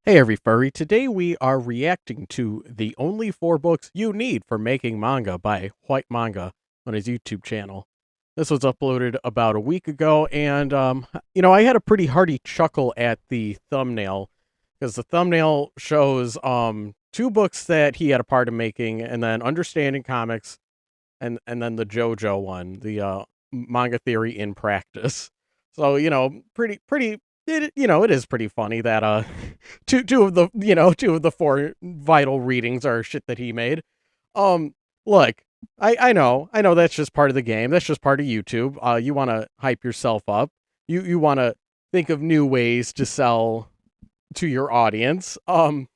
Hey, every furry. Today we are reacting to the only 4 books you need for making manga by Whytmanga on his YouTube channel. This was uploaded about a week ago, and I had a pretty hearty chuckle at the thumbnail because the thumbnail shows 2 books that he had a part of making, and then Understanding Comics, and then the JoJo one, the manga theory in practice. So pretty. It is pretty funny that two of the 4 vital readings are shit that he made. Look, I know that's just part of the game. That's just part of YouTube. You want to hype yourself up. You want to think of new ways to sell to your audience. I'm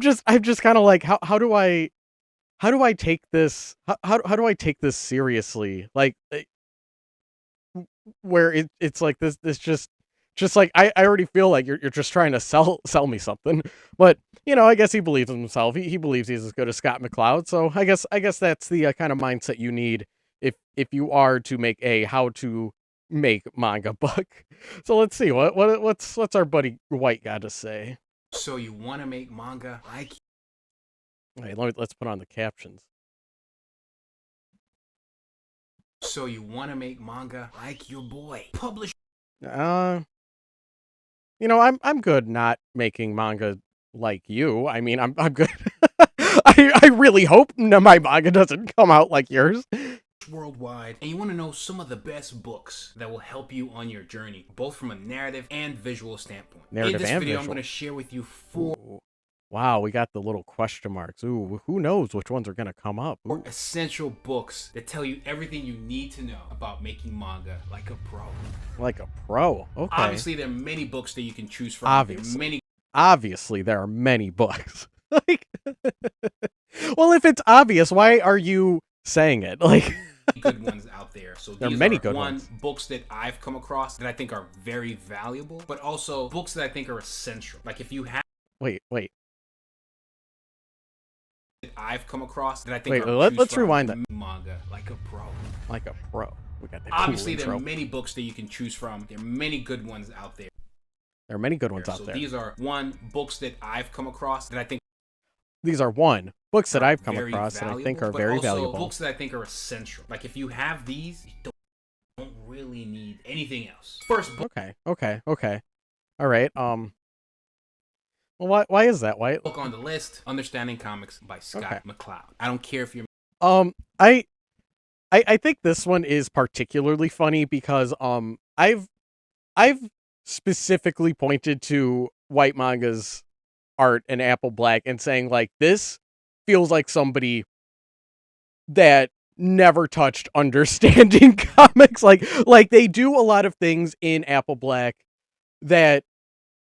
just kind of like, how do I take this? How do I take this seriously? Like, where it's like this just like I already feel like you're just trying to sell me something. But I guess he believes in himself. He believes he's as good as Scott McCloud. So I guess that's the kind of mindset you need if you are to make a how to make manga book. So let's see what's our buddy White got to say. So you want to make manga like Wait, let's put on the captions. So you want to make manga like your boy. Publish. Uh, I'm good not making manga like you. I mean, I'm good. I really hope my manga doesn't come out like yours. Worldwide, and you want to know some of the best books that will help you on your journey, both from a narrative and visual standpoint. Narrative In this and video, visual. I'm going to share with you 4 Ooh. Wow, we got the little question marks. Ooh, who knows which ones are gonna come up? Ooh. essential books that tell you everything you need to know about making manga like a pro. Like a pro. Okay. Obviously, there are many books that you can choose from. Obviously, there are many books. Like, well, if it's obvious, why are you saying it? Like, good ones out there. So there are these many are good ones. Books that I've come across that I think are very valuable, but also books that I think are essential. Like if you have Wait. I've come across that I think Wait, are let's rewind that. Manga like a pro. Like a pro. We got that. Obviously, cool there intro. are many books that you can choose from. There are many good ones out there. There are many good ones out there. These are books that I've come across that I think these are books that I've come across that I think are very valuable. Books that I think are essential. Like if you have these, you don't really need anything else. First book. Okay. All right. Well, why is that? Why? Book on the list: Understanding Comics by Scott McCloud. I don't care if you're. I think this one is particularly funny because I've specifically pointed to Whytmanga's art and Apple Black and saying like this feels like somebody that never touched Understanding Comics. Like they do a lot of things in Apple Black that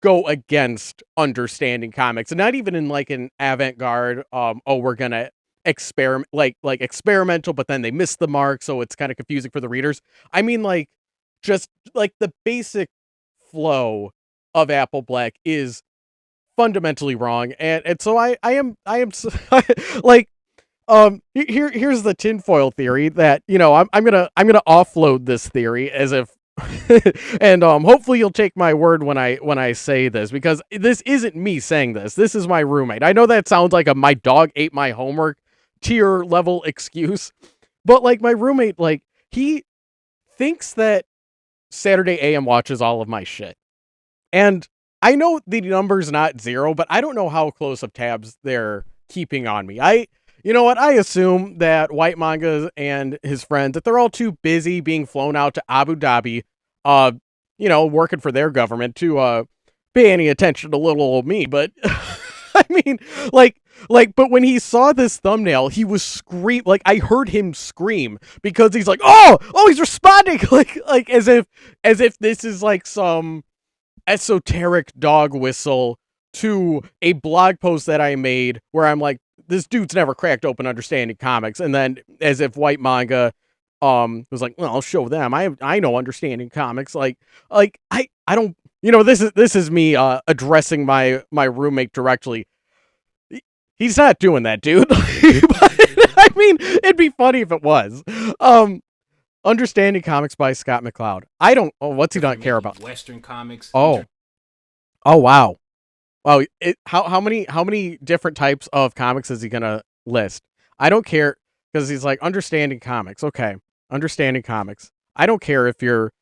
go against Understanding Comics, and not even in like an avant-garde we're gonna experiment like experimental, but then they miss the mark, so it's kind of confusing for the readers. I mean, like, just like the basic flow of Apple Black is fundamentally wrong, and so I am like, here's the tinfoil theory that I'm gonna offload this theory as if and hopefully you'll take my word when I say this, because this isn't me saying this. This is my roommate. I know that sounds like a my dog ate my homework tier level excuse, but like my roommate, like he thinks that Saturday AM watches all of my shit. And I know the number's not 0, but I don't know how close of tabs they're keeping on me. You know what? I assume that Whytmanga and his friends, that they're all too busy being flown out to Abu Dhabi, working for their government to pay any attention to little old me. But I mean, but when he saw this thumbnail, he was scream. Like I heard him scream because he's like, oh, he's responding, like as if this is like some esoteric dog whistle to a blog post that I made where I'm like, this dude's never cracked open Understanding Comics, and then as if Whytmanga was like, well, I'll show them. I know Understanding Comics. Like I don't, this is me addressing my roommate directly. He's not doing that, dude. But, I mean, it'd be funny if it was. Understanding Comics by Scott McCloud. I don't. Oh, what's he not care about? Western comics. Oh wow. Wow, how many different types of comics is he gonna list? I don't care because he's like understanding comics. Okay, understanding comics. I don't care if you're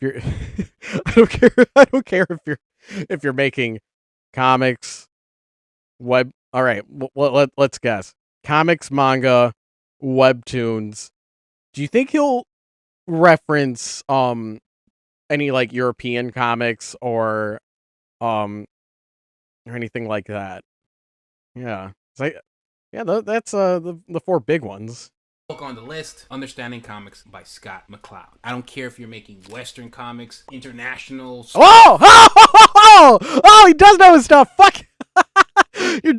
I don't care. I don't care if you're making comics, web. All right, let's guess. Comics, manga, webtoons. Do you think he'll reference any like European comics um or anything like that? Yeah. It's like yeah, that's the four big ones. Book on the list, Understanding Comics by Scott McCloud. I don't care if you're making Western comics, international stuff. Oh! Oh, he does know his stuff. Fuck. You're,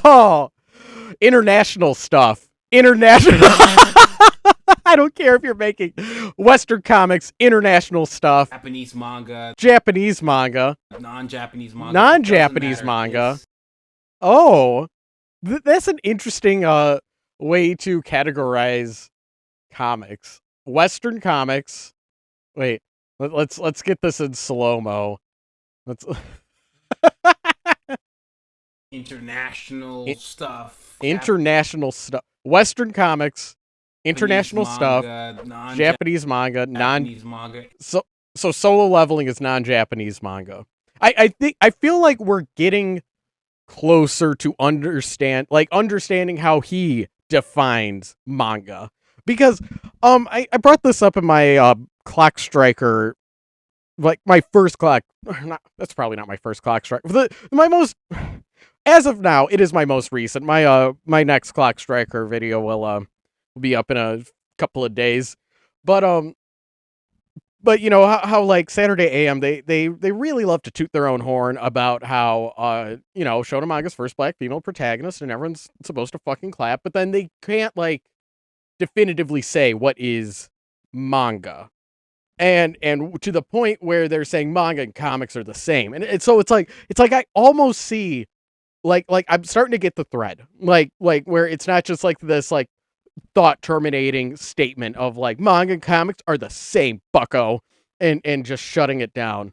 oh, international stuff. International. I don't care if you're making Western comics, international stuff, Japanese manga, Japanese manga, non-Japanese manga. non-Japanese manga. It's Oh, that's an interesting way to categorize comics. Western comics. Wait, let's get this in slow mo. Let's international stuff. international stuff. Western comics, international Japanese stuff, manga, Japanese manga, non-Japanese manga. so solo leveling is non-Japanese manga. I feel like we're getting closer to understanding how he defines manga. Because I brought this up in my clock striker, like my first clock not that's probably not my first clock striker. My most as of now, it is my most recent. My next clock striker video will be up in a couple of days. But you know how like Saturday AM they really love to toot their own horn about how you know Shonen manga's first black female protagonist and everyone's supposed to fucking clap, but then they can't like definitively say what is manga. And to the point where they're saying manga and comics are the same. And so it's like I almost see like I'm starting to get the thread. Like where it's not just like this like thought terminating statement of like manga and comics are the same, bucko, and just shutting it down.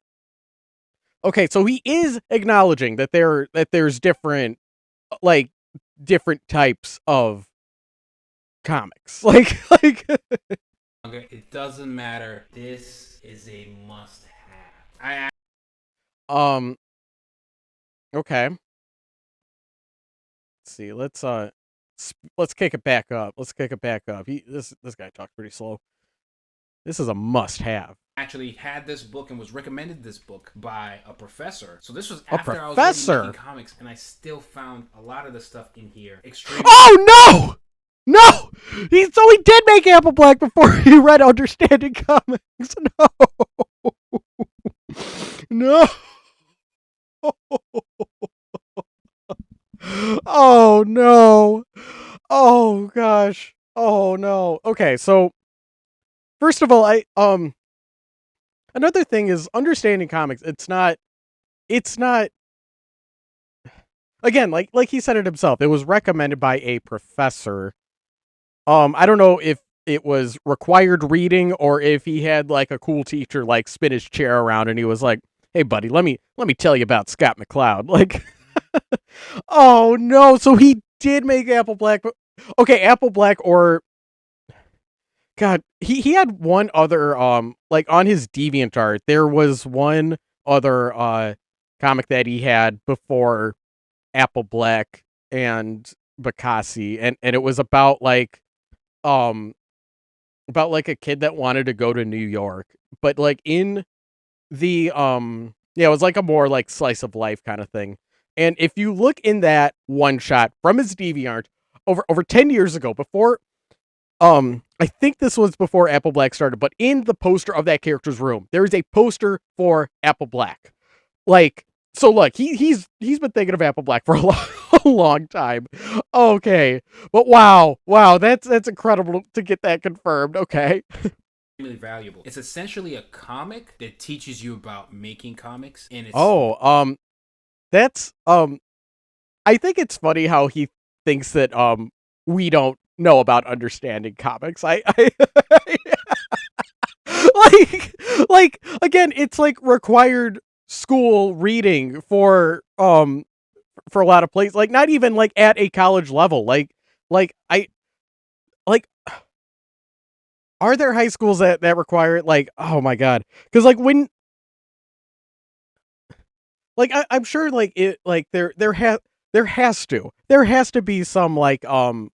Okay, so he is acknowledging that there's different like different types of comics. Like It doesn't matter. This is a must-have. um okay. Let's see. Let's kick it back up. Let's kick it back up. This guy talks pretty slow. This is a must-have. Actually had this book and was recommended this book by a professor. So this was A after I was already professor? making comics, and I still found a lot of the stuff in here extremely. Oh no! No! So he did make Apple Black before he read Understanding Comics. No. No. Oh no. Oh gosh. Oh no. Okay, so first of all, I another thing is Understanding Comics. It's not again, like he said it himself. It was recommended by a professor. I don't know if it was required reading or if he had like a cool teacher like spin his chair around and he was like, "Hey buddy, let me tell you about Scott McCloud." Like oh no, so he did make Apple Black. Okay, Apple Black or God, he had one other like on his DeviantArt, there was one other comic that he had before Apple Black and Bakassi, and it was um about like a kid that wanted to go to New York, but like in the yeah, it was like a more like slice of life kind of thing. And if you look in that one shot from his DeviantArt over 10 years ago, before I think this was before Apple Black started, but in the poster of that character's room, there is a poster for Apple Black. Like, so look, he's been thinking of Apple Black for a long time. Okay. But wow, that's incredible to get that confirmed. Okay. Really valuable. It's essentially a comic that teaches you about making comics, and it's that's I think it's funny how he thinks that we don't know about understanding comics. I like again, it's like required school reading for a lot of places, like not even like at a college level. I like are there high schools that require it? Like, oh my god, because like when like I'm sure like it like there has to be some like god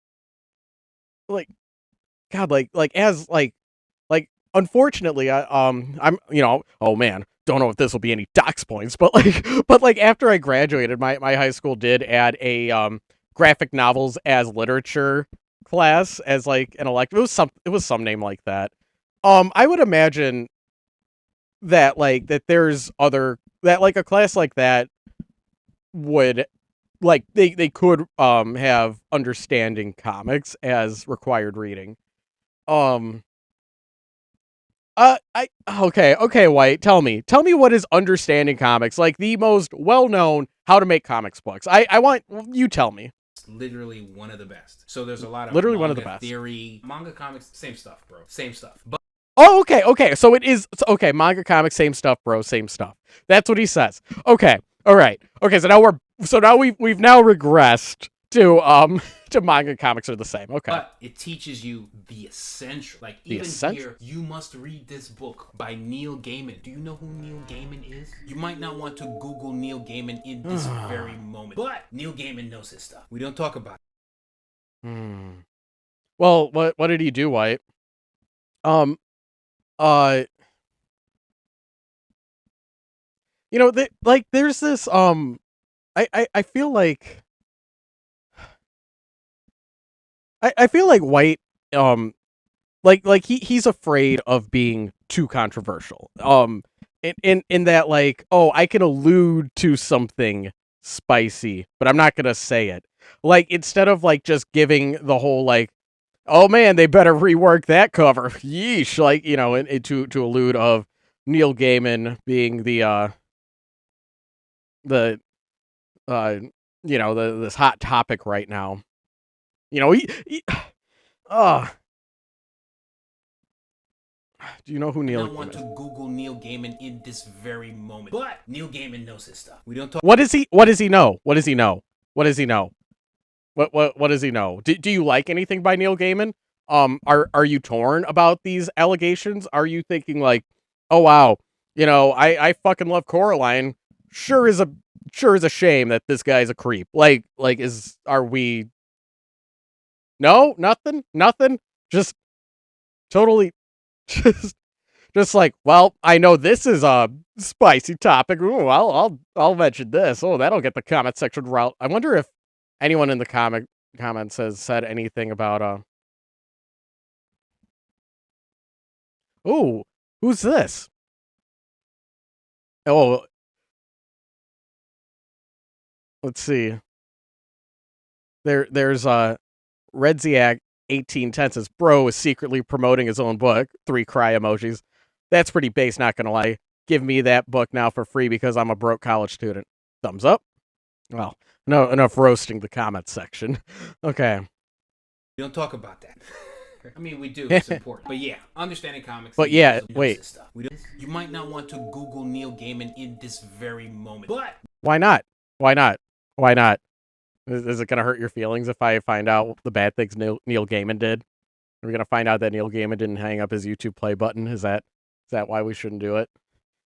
like as like unfortunately I'm oh man, don't know if this will be any dox points, but like after I graduated, my high school did add a graphic novels as literature class as like an elective. It was some name like that. I would imagine that like that there's other that like a class like that would like they could have understanding comics as required reading. Um I okay, White. Tell me what is understanding comics, like the most well known how to make comics books. I want you tell me. Literally one of the best. So there's a lot of Literally manga one of the best. theory, manga comics, same stuff, bro, same stuff. But Oh, okay. So it is okay. Manga comics, same stuff, bro. Same stuff. That's what he says. Okay, all right. Okay, so now we've now regressed to to manga comics are the same. Okay. But it teaches you the essential. Like even here, you must read this book by Neil Gaiman. Do you know who Neil Gaiman is? You might not want to Google Neil Gaiman in this very moment, but Neil Gaiman knows his stuff. We don't talk about it. Well, what did he do, White? You know, like there's this I feel like I feel like White like he's afraid of being too controversial. In that like, oh, I can allude to something spicy, but I'm not going to say it. Like instead of like just giving the whole like, oh man, they better rework that cover. Yeesh, like, you know, to allude of Neil Gaiman being the you know, this hot topic right now. You know, he do you know who Neil Gaiman is? I want to Google Neil Gaiman in this very moment, but Neil Gaiman knows his stuff. We don't talk. What does he know? What does he know? What does he know? What does he know? Do you like anything by Neil Gaiman? Are you torn about these allegations? Are you thinking like, oh wow, you know, I fucking love Coraline. Sure is a shame that this guy's a creep. Are we? No, nothing. Just totally, just like, well, I know this is a spicy topic. Ooh, I'll mention this. Oh, that'll get the comment section route. I wonder if anyone in the comments has said anything about oh, who's this? Oh, let's see. There's Redziak 1810 says, bro is secretly promoting his own book. 3 cry emojis. That's pretty base, not gonna lie. Give me that book now for free because I'm a broke college student. Thumbs up. Well, no enough roasting the comments section. Okay. We don't talk about that. I mean, we do. It's important. But yeah, understanding comics. But yeah, wait. Stuff. You might not want to Google Neil Gaiman in this very moment. But why not? Is it going to hurt your feelings if I find out the bad things Neil Gaiman did? Are we going to find out that Neil Gaiman didn't hang up his YouTube play button? Is that why we shouldn't do it?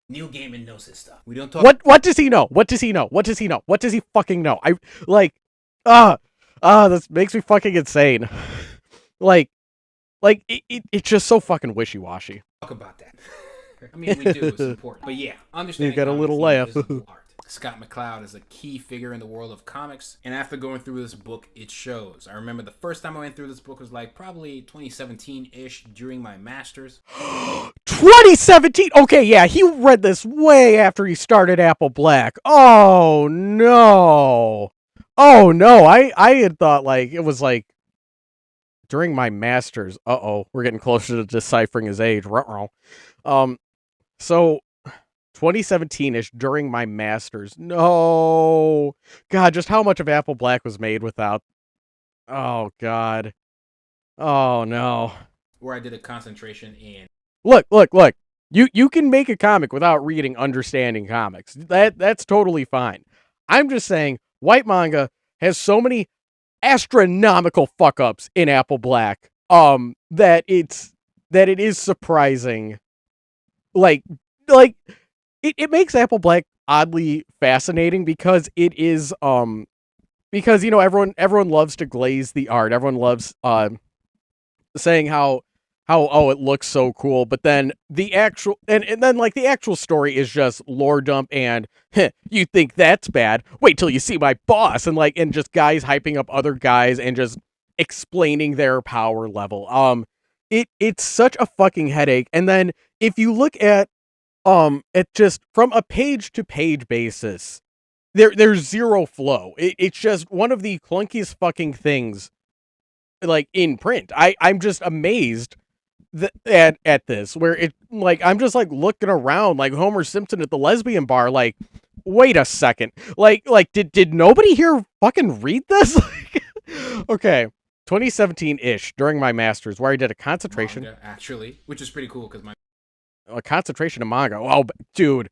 Neil Gaiman knows his stuff. We don't talk. What does he know? What does he fucking know? I like this makes me fucking insane. like it's just so fucking wishy-washy. Talk about that. I mean, we do. It's important. But yeah, understand. You got a little laugh. Scott McCloud is a key figure in the world of comics, and after going through this book, it shows. I remember the first time I went through this book was like probably 2017-ish during my master's. 2017? Okay, yeah, he read this way after he started Apple Black. Oh no. I had thought like it was like during my master's. We're getting closer to deciphering his age. So 2017-ish during my master's. No. God, just how much of Apple Black was made without... Oh, God. Oh, no. Where I did a concentration in... Look. You can make a comic without understanding comics. That's totally fine. I'm just saying Whytmanga has so many astronomical fuck ups in Apple Black that it is surprising. Like it makes Apple Black oddly fascinating because it is because everyone loves to glaze the art. Everyone loves saying how oh, it looks so cool, but then the actual and then like the actual story is just lore dump and you think that's bad, wait till you see my boss, and just guys hyping up other guys and just explaining their power level. It's such a fucking headache. And then if you look at just from a page to page basis, there's zero flow. It's just one of the clunkiest fucking things like in print. I'm just amazed at this, where it like I'm just like looking around like Homer Simpson at the lesbian bar, like, wait a second, like did nobody here fucking read this? Okay, 2017-ish, during my master's, where I did a concentration Manga, actually, which is pretty cool because a concentration in manga. Oh, dude,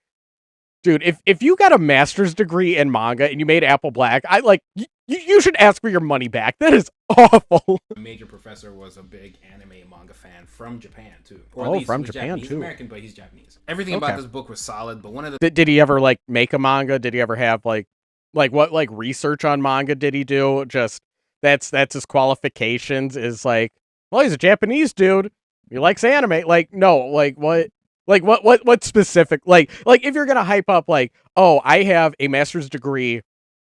if you got a master's degree in manga and you made Apple Black, I like you should ask for your money back. That is awful. My major professor was a big anime and manga fan from Japan too. Or from Japan He's too. American, but he's Japanese. Everything about this book was solid, but one of the did he ever like make a manga? Did he ever have like what like research on manga did he do? Just that's his qualifications, is like, well, he's a Japanese dude. He likes anime. Like, no, like what? Like what specific, like if you're gonna hype up like, oh, I have a master's degree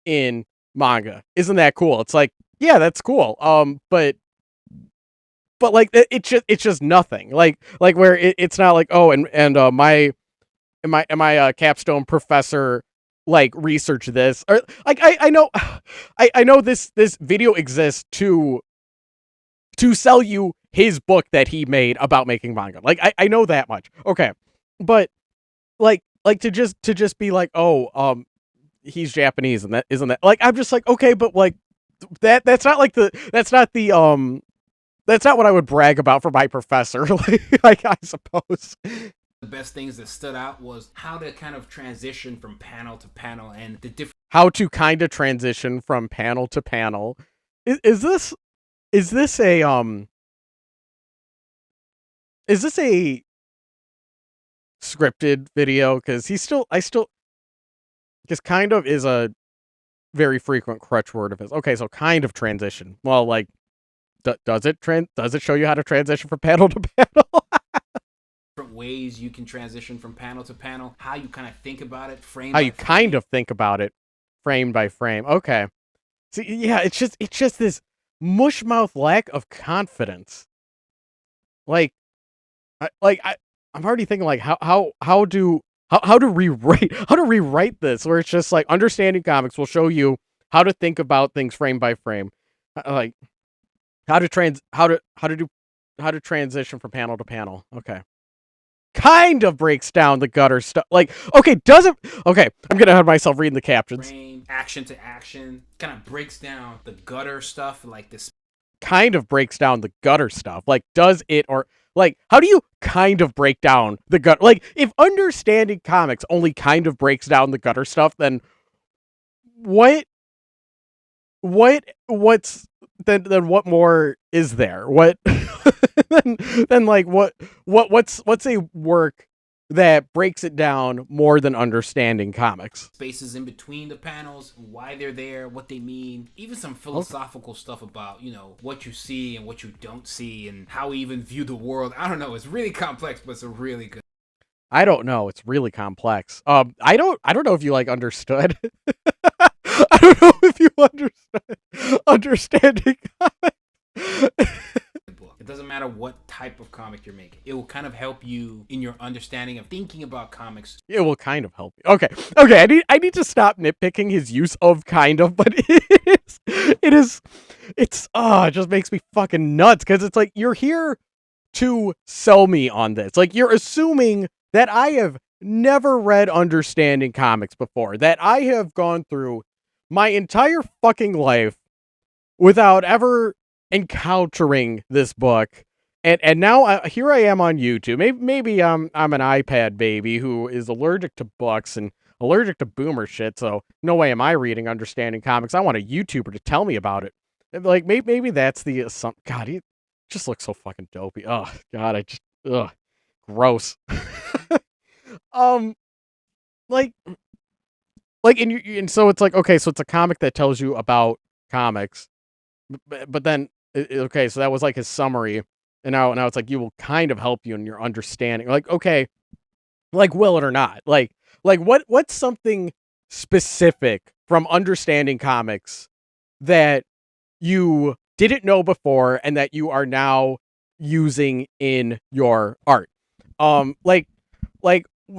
in manga, isn't that cool? It's like, yeah, that's cool. But like it's just nothing. Like where it's not like, oh, and my capstone professor like research this, or like I know I know this video exists to sell you his book that he made about making manga. Like I know that much. Okay. But like to just be like, oh, he's Japanese and that isn't that, like, I'm just like, okay, but like that's not like that's not what I would brag about for my professor. like I suppose. The best things that stood out was how to kind of transition from panel to panel and the different how to kind of transition from panel to panel. Is this a scripted video? Because because kind of is a very frequent crutch word of his. Okay, so kind of transition. Well, like, does it show you how to transition from panel to panel? Different ways you can transition from panel to panel. How you kind of think about it, frame. How you kind of think about it, frame by frame. Okay. See, yeah, it's just this mushmouth lack of confidence. Like, I'm already thinking like how to rewrite this, where it's just like understanding comics will show you how to think about things frame by frame, like how to transition from panel to panel. Okay, kind of breaks down the gutter stuff. Like, okay, doesn't. Okay, I'm gonna have myself reading the captions. Frame, action to action, kind of breaks down the gutter stuff, like this. Kind of breaks down the gutter stuff. Like, does it, or like, how do you kind of break down the gutter? Like, if understanding comics only kind of breaks down the gutter stuff, then what's then what more is there? What then like what's a work that breaks it down more than understanding comics? Spaces in between the panels, why they're there, what they mean, even some philosophical stuff about, what you see and what you don't see and how we even view the world. I don't know, it's really complex, but it's a really good. I don't know, it's really complex. I don't know if you like understood. I don't know if you understood understanding comics. It doesn't matter what type of comic you're making. It will kind of help you in your understanding of thinking about comics. It will kind of help you. Okay. I need to stop nitpicking his use of kind of, but it just makes me fucking nuts, because it's like, you're here to sell me on this. Like, you're assuming that I have never read understanding comics before, that I have gone through my entire fucking life without ever encountering this book, and now here I am on YouTube. Maybe I'm an iPad baby who is allergic to books and allergic to boomer shit. So no way am I reading Understanding Comics. I want a YouTuber to tell me about it. Like maybe that's the God. He just looks so fucking dopey. Oh God, gross. um, like and so it's like, okay, so it's a comic that tells you about comics, but then okay, so that was like his summary, and now it's like you will kind of help you in your understanding. Like, okay, like will it or not? Like what's something specific from Understanding Comics that you didn't know before and that you are now using in your art? Like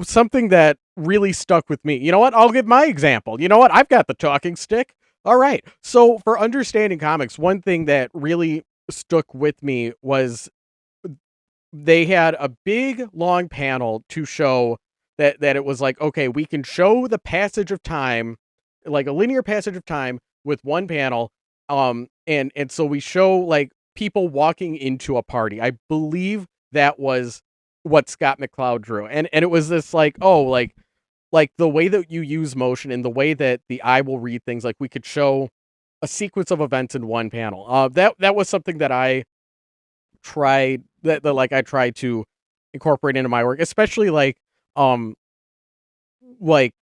something that really stuck with me. You know what? I'll give my example. You know what? I've got the talking stick. All right. So for Understanding Comics, one thing that really stuck with me was they had a big long panel to show that it was like, okay, we can show the passage of time, like a linear passage of time with one panel. And so we show like people walking into a party. I believe that was what Scott McCloud drew. And it was this like, oh, like the way that you use motion and the way that the eye will read things, like we could show a sequence of events in one panel. That was something that I tried that I tried to incorporate into my work, especially um like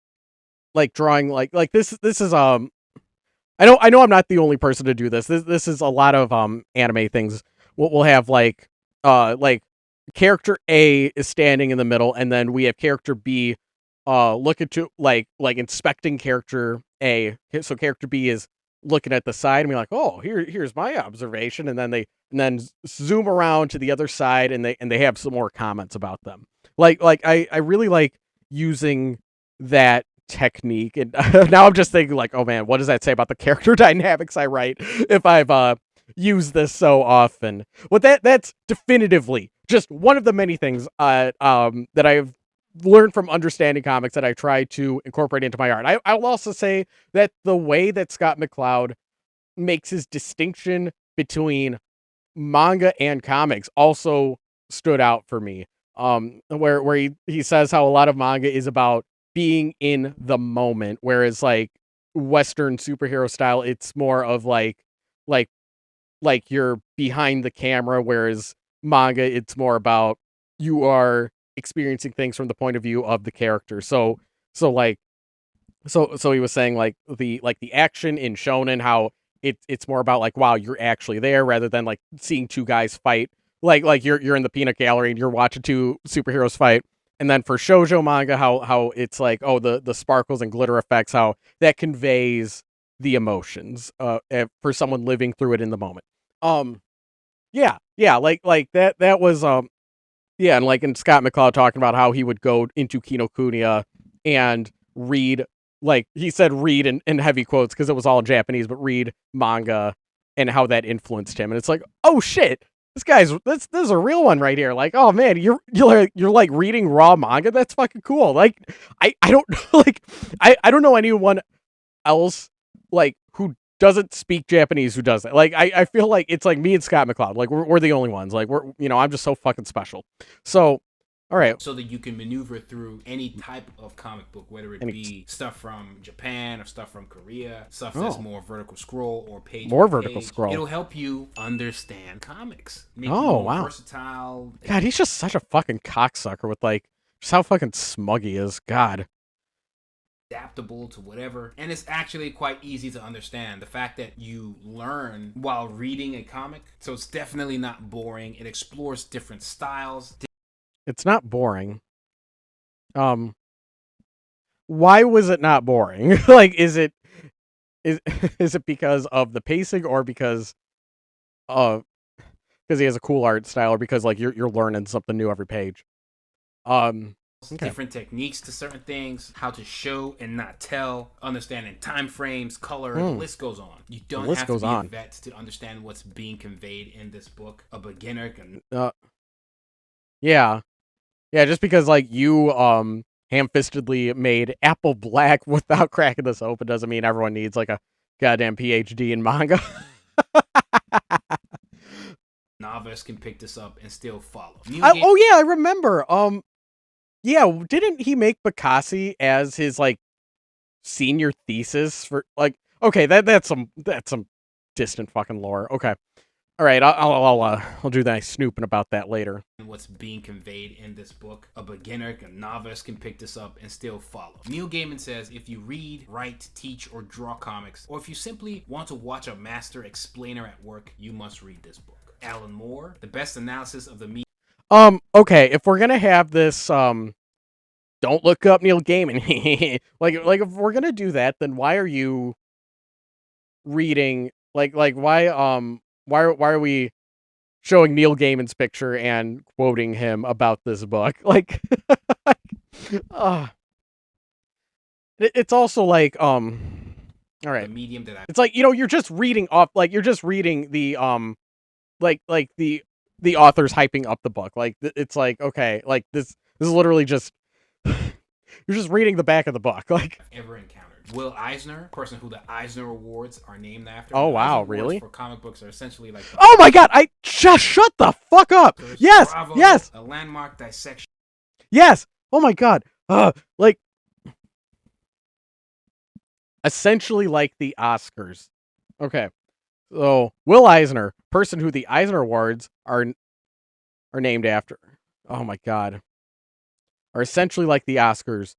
drawing like this is I know I'm not the only person to do this. This is a lot of anime things. We'll have like character A is standing in the middle, and then we have character B looking to like inspecting character A. So character B is looking at the side and be like, oh, here's my observation, and then zoom around to the other side, and they have some more comments about them. Like I really like using that technique, and now I'm just thinking like, oh man, what does that say about the character dynamics I write if I've used this so often? Well, that's definitively just one of the many things that I've learned from Understanding Comics that I try to incorporate into my art. I'll also say that the way that Scott McCloud makes his distinction between manga and comics also stood out for me. Where he says how a lot of manga is about being in the moment, whereas like Western superhero style, it's more of like you're behind the camera, whereas manga, it's more about you are experiencing things from the point of view of the character. So he was saying like the action in shonen, how it's more about like, wow, you're actually there rather than like seeing two guys fight. Like you're in the peanut gallery and you're watching two superheroes fight. And then for shoujo manga, how it's like, oh, the sparkles and glitter effects, how that conveys the emotions for someone living through it in the moment. Yeah, like that was yeah, and like in Scott McCloud talking about how he would go into Kinokuniya and read, like he said read in heavy quotes because it was all in Japanese, but read manga and how that influenced him. And it's like, oh shit, this is a real one right here. Like, oh man, you're like reading raw manga. That's fucking cool. Like I don't like I don't know anyone else like who doesn't speak Japanese who does that. Like I feel like it's like me and Scott McCloud. Like we're the only ones. Like I'm just so fucking special. So all right. So that you can maneuver through any type of comic book, whether it be stuff from Japan or stuff from Korea, stuff that's more vertical scroll or page. More vertical scroll. It'll help you understand comics. Make you more wow. Versatile. God, he's just such a fucking cocksucker with like just how fucking smug he is. God. Adaptable to whatever, and it's actually quite easy to understand. The fact that you learn while reading a comic, so it's definitely not boring. It explores different styles. It's not boring. Why was it not boring? Like, is it because of the pacing, or because he has a cool art style, or because like you're learning something new every page? Okay. Different techniques to certain things, how to show and not tell, understanding time frames, color, the list goes on. You don't have to be a vet to understand what's being conveyed in this book. A beginner can yeah, just because like you ham-fistedly made Apple Black without cracking this open doesn't mean everyone needs like a goddamn PhD in manga. novice can pick this up and still follow. Oh yeah, I remember. Yeah, didn't he make Bakassi as his like senior thesis for like? Okay, that's some distant fucking lore. Okay, all right, I'll do that snooping about that later. What's being conveyed in this book, a beginner, a novice can pick this up and still follow. Neil Gaiman says if you read, write, teach, or draw comics, or if you simply want to watch a master explainer at work, you must read this book. Alan Moore, the best analysis of the media. Okay, if we're gonna have this, don't look up Neil Gaiman. like if we're gonna do that, then why are you reading why are we showing Neil Gaiman's picture and quoting him about this book? Like, it's also like, all right, the medium that it's like, you're just reading off, like, you're just reading the, like the author's hyping up the book. Like, it's like, okay, like, this is literally just, you're just reading the back of the book. Like, I've ever encountered. Will Eisner, person who the Eisner Awards are named after. Oh, wow, Eisner really? For comic books are essentially like. Oh my god! I just shut the fuck up. Yes, Bravo, yes, a landmark dissection. yes. Oh my god. Like, essentially like the Oscars. Okay, so Will Eisner, person who the Eisner Awards are named after. Oh my god. Are essentially like the Oscars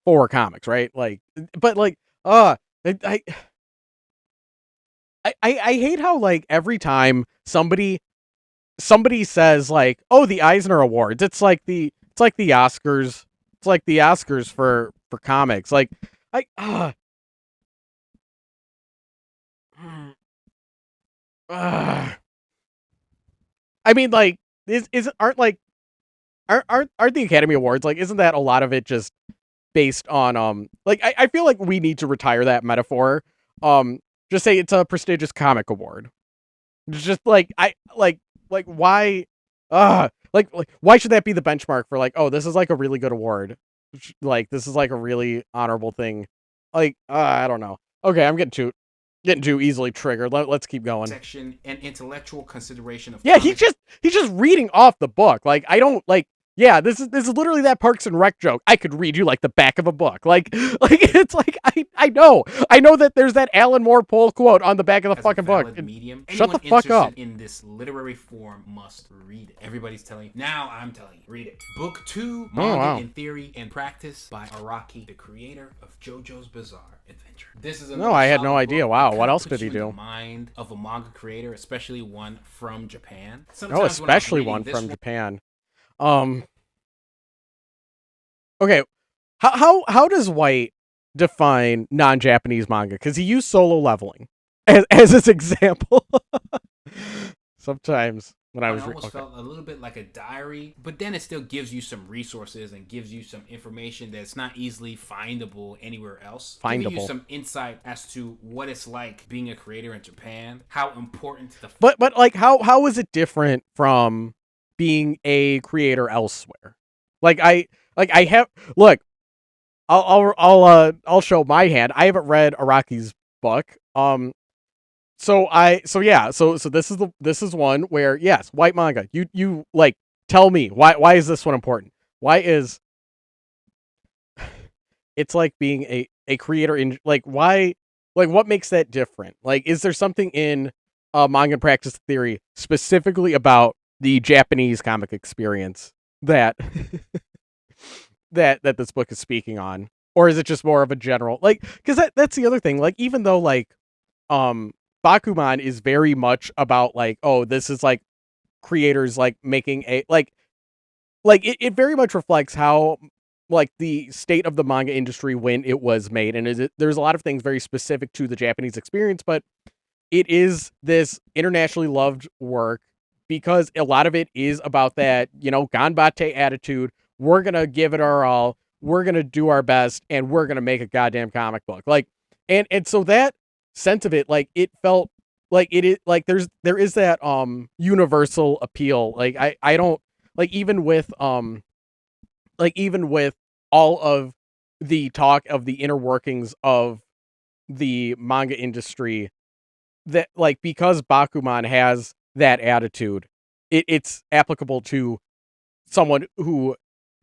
for comics, right? Like, but like, I hate how like every time somebody says like, oh, the Eisner Awards, it's like the Oscars. It's like the Oscars for comics. Like, I mean, like, aren't the Academy Awards, like, isn't that a lot of it just based on like, I feel like we need to retire that metaphor. Just say it's a prestigious comic award. It's just like, why like why should that be the benchmark for like, oh, this is like a really good award, like this is like a really honorable thing, like, I don't know. Okay, I'm getting too easily triggered. Let's keep going. Section and intellectual consideration of. Yeah, he's just reading off the book. Like, I don't like. Yeah, this is literally that Parks and Rec joke. I could read you like the back of a book. Like it's like, I know that there's that Alan Moore poll quote on the back of the fucking book. Medium. Shut the fuck up. In this literary form must read it. Everybody's telling you. Now I'm telling you. Read it. Book 2, Manga in Theory and Practice by Araki, the creator of JoJo's Bizarre Adventure. This is I had no idea. Wow, what else did he do? The mind of a manga creator, especially one from Japan. Especially one from Japan. Okay, how does White define non-Japanese manga? Because he used Solo Leveling as his example. Sometimes when I almost felt a little bit like a diary, but then it still gives you some resources and gives you some information that's not easily findable anywhere else. Giving you some insight as to what it's like being a creator in Japan, how important but like how is it different from being a creator elsewhere? I have, look, I'll show my hand. I haven't read Araki's book. So this is one where, yes, Whytmanga. You like, tell me why is this one important? Why is it's like being a creator in, like, why, like, what makes that different? Like, is there something in manga practice theory specifically about the Japanese comic experience that that this book is speaking on, or is it just more of a general, like, because that's the other thing, like, even though like Bakuman is very much about like, oh, this is like creators like making a like it very much reflects how like the state of the manga industry when it was made, and there's a lot of things very specific to the Japanese experience, but it is this internationally loved work because a lot of it is about that, ganbate attitude. We're gonna give it our all, we're gonna do our best, and we're gonna make a goddamn comic book. Like, and so that sense of it, like, it felt like it is like there is that universal appeal. Like, I don't like, even with all of the talk of the inner workings of the manga industry, that like, because Bakuman has that attitude, it's applicable to someone who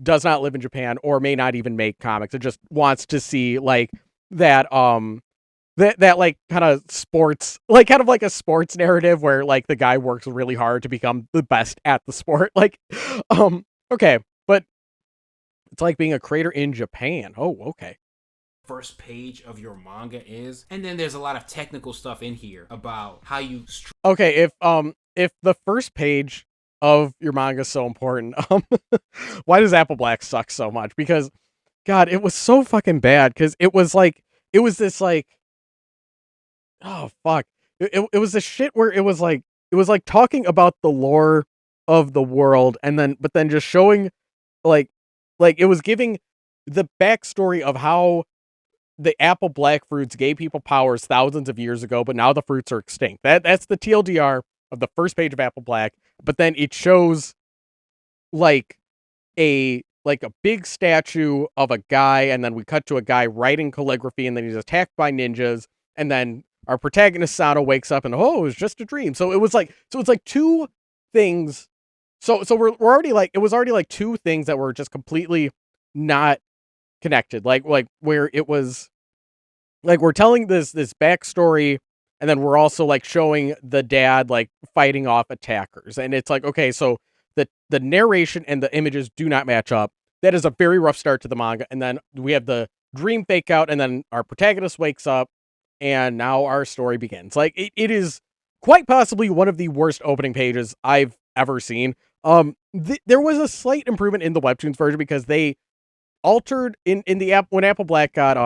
does not live in Japan or may not even make comics. It just wants to see like that that like kind of sports, like kind of like a sports narrative where like the guy works really hard to become the best at the sport. Like okay, but it's like being a creator in Japan. Oh, okay. First page of your manga is, and then there's a lot of technical stuff in here about how you okay, if the first page of your manga is so important, why does Apple Black suck so much? Because God, it was so fucking bad. Because it was this like, oh fuck, it was this shit where it was like talking about the lore of the world, and then but then just showing like it was giving the backstory of how the apple black fruits gave people powers thousands of years ago, but now the fruits are extinct. That's the TLDR of the first page of Apple Black. But then it shows like a big statue of a guy, and then we cut to a guy writing calligraphy, and then he's attacked by ninjas, and then our protagonist Sano wakes up and oh, it was just a dream. So it's like two things. So we're already like, it was already like two things that were just completely not connected. Like where it was like we're telling this backstory, and then we're also like showing the dad like fighting off attackers, and it's like, okay, so the narration and the images do not match up. That is a very rough start to the manga, and then we have the dream fake out, and then our protagonist wakes up, and now our story begins. Like it is quite possibly one of the worst opening pages I've ever seen. There was a slight improvement in the webtoons version because they altered in the app when Apple Black got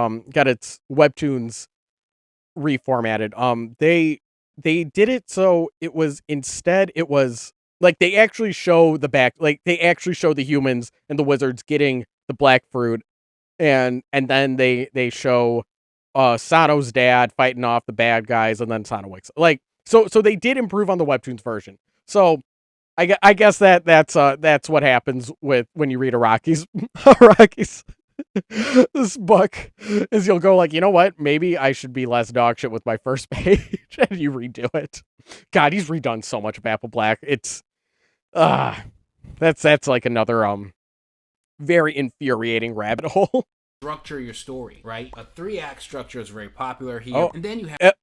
its webtoons reformatted. They did it so it was like they actually show the back, like they actually show the humans and the wizards getting the black fruit, and then they show Sano's dad fighting off the bad guys, and then Sano wakes up. Like so they did improve on the webtoons version. So I guess that's what happens with when you read Araki's this book is you'll go like, you know what? Maybe I should be less dog shit with my first page, and you redo it. God, he's redone so much of Apple Black. It's that's like another very infuriating rabbit hole. Structure your story, right? A 3-act structure is very popular here, and then you have.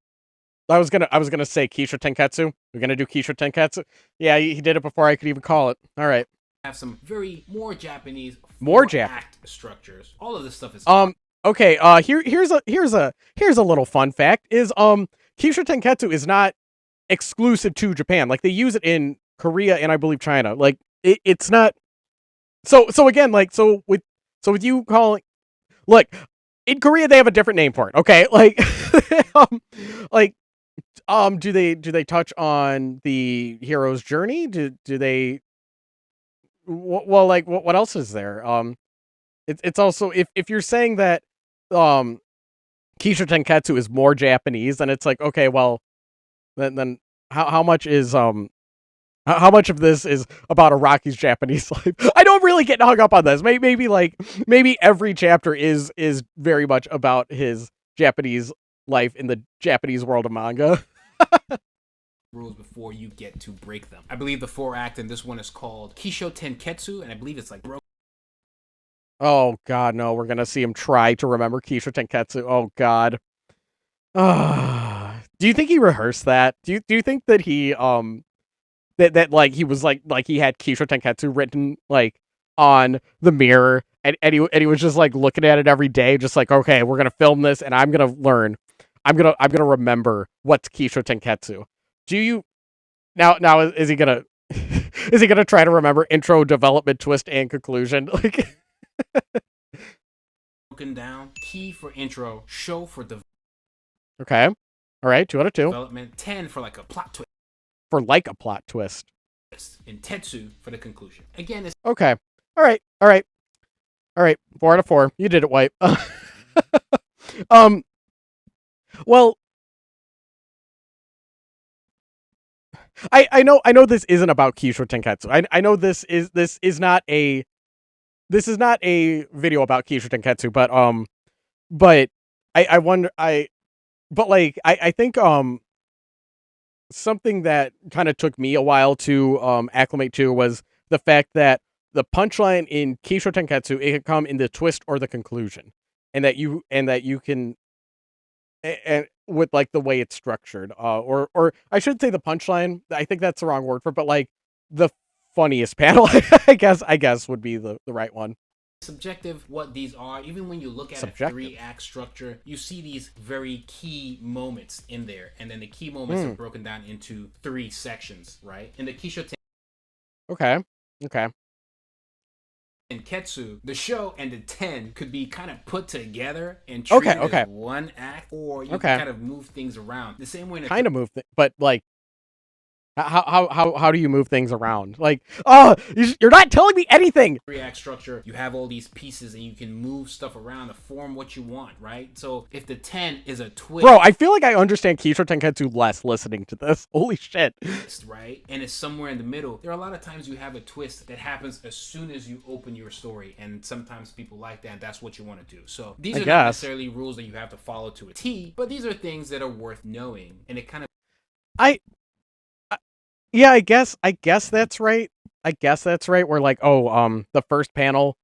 I was gonna say Kisho Tenketsu. We're gonna do Kisho Tenketsu. Yeah, he did it before I could even call it. All right. Have some very more Japanese act structures. All of this stuff is okay. Here's a little fun fact is Kisho Tenketsu is not exclusive to Japan. Like they use it in Korea and I believe China. Like it's not. So again, like with you calling, look, in Korea they have a different name for it. Okay, like do they touch on the hero's journey? Do they? Well, like what else is there? It's also if you're saying that Kisho Tenketsu is more Japanese, then it's like, okay, well then how much is how much of this is about Araki's Japanese life? I don't really get hung up on this. Maybe every chapter is very much about his Japanese life in the Japanese world of manga. Rules before you get to break them. I believe the 4-act in this one is called Kisho Tenketsu, and I believe it's like oh god, no, we're gonna see him try to remember Kisho Tenketsu. Oh god. Do you think he rehearsed that? Do you think that he that like he was like he had Kisho Tenketsu written like on the mirror, and he was just like looking at it every day, just like, okay, we're gonna film this and I'm gonna learn. I'm gonna remember what's Kisho Tenketsu. Do you now is he gonna try to remember intro, development, twist, and conclusion? Like broken down. Key for intro, show for the okay. All right, 2 out of 2. Development, 10 for like a plot twist. For like a plot twist. And Tetsu for the conclusion. Again, it's okay. All right. 4 out of 4. You did it, White. Well, I know this isn't about Kisho Tenketsu. I know this is not a video about Kisho Tenketsu, but I wonder, I think something that kind of took me a while to acclimate to was the fact that the punchline in Keisho Tenketsu, it can come in the twist or the conclusion, and that you can, and with like the way it's structured, or I should say the punchline. I think that's the wrong word for it, but like the funniest panel, I guess would be the right one. Subjective what these are. Even when you look at a Subjective. 3-act structure, you see these very key moments in there, and then the key moments are broken down into 3 sections, right? In the Kisho Okay. Okay. Tenketsu, the show and the 10 could be kind of put together and treated Okay. as one act, or you Okay. can kind of move things around the same way. Kind of move, but like, how do you move things around? Like, oh, you're not telling me anything. 3-act structure, you have all these pieces and you can move stuff around to form what you want, right? So if the 10 is a twist, Bro, I feel like I understand Keisho Tenketsu less listening to this. Holy shit. right? And it's somewhere in the middle. There are a lot of times you have a twist that happens as soon as you open your story, and sometimes people like that, and that's what you want to do. So these are not necessarily rules that you have to follow to a T, but these are things that are worth knowing, and it kind of yeah, I guess that's right. I guess that's right. Where like, oh, the first panel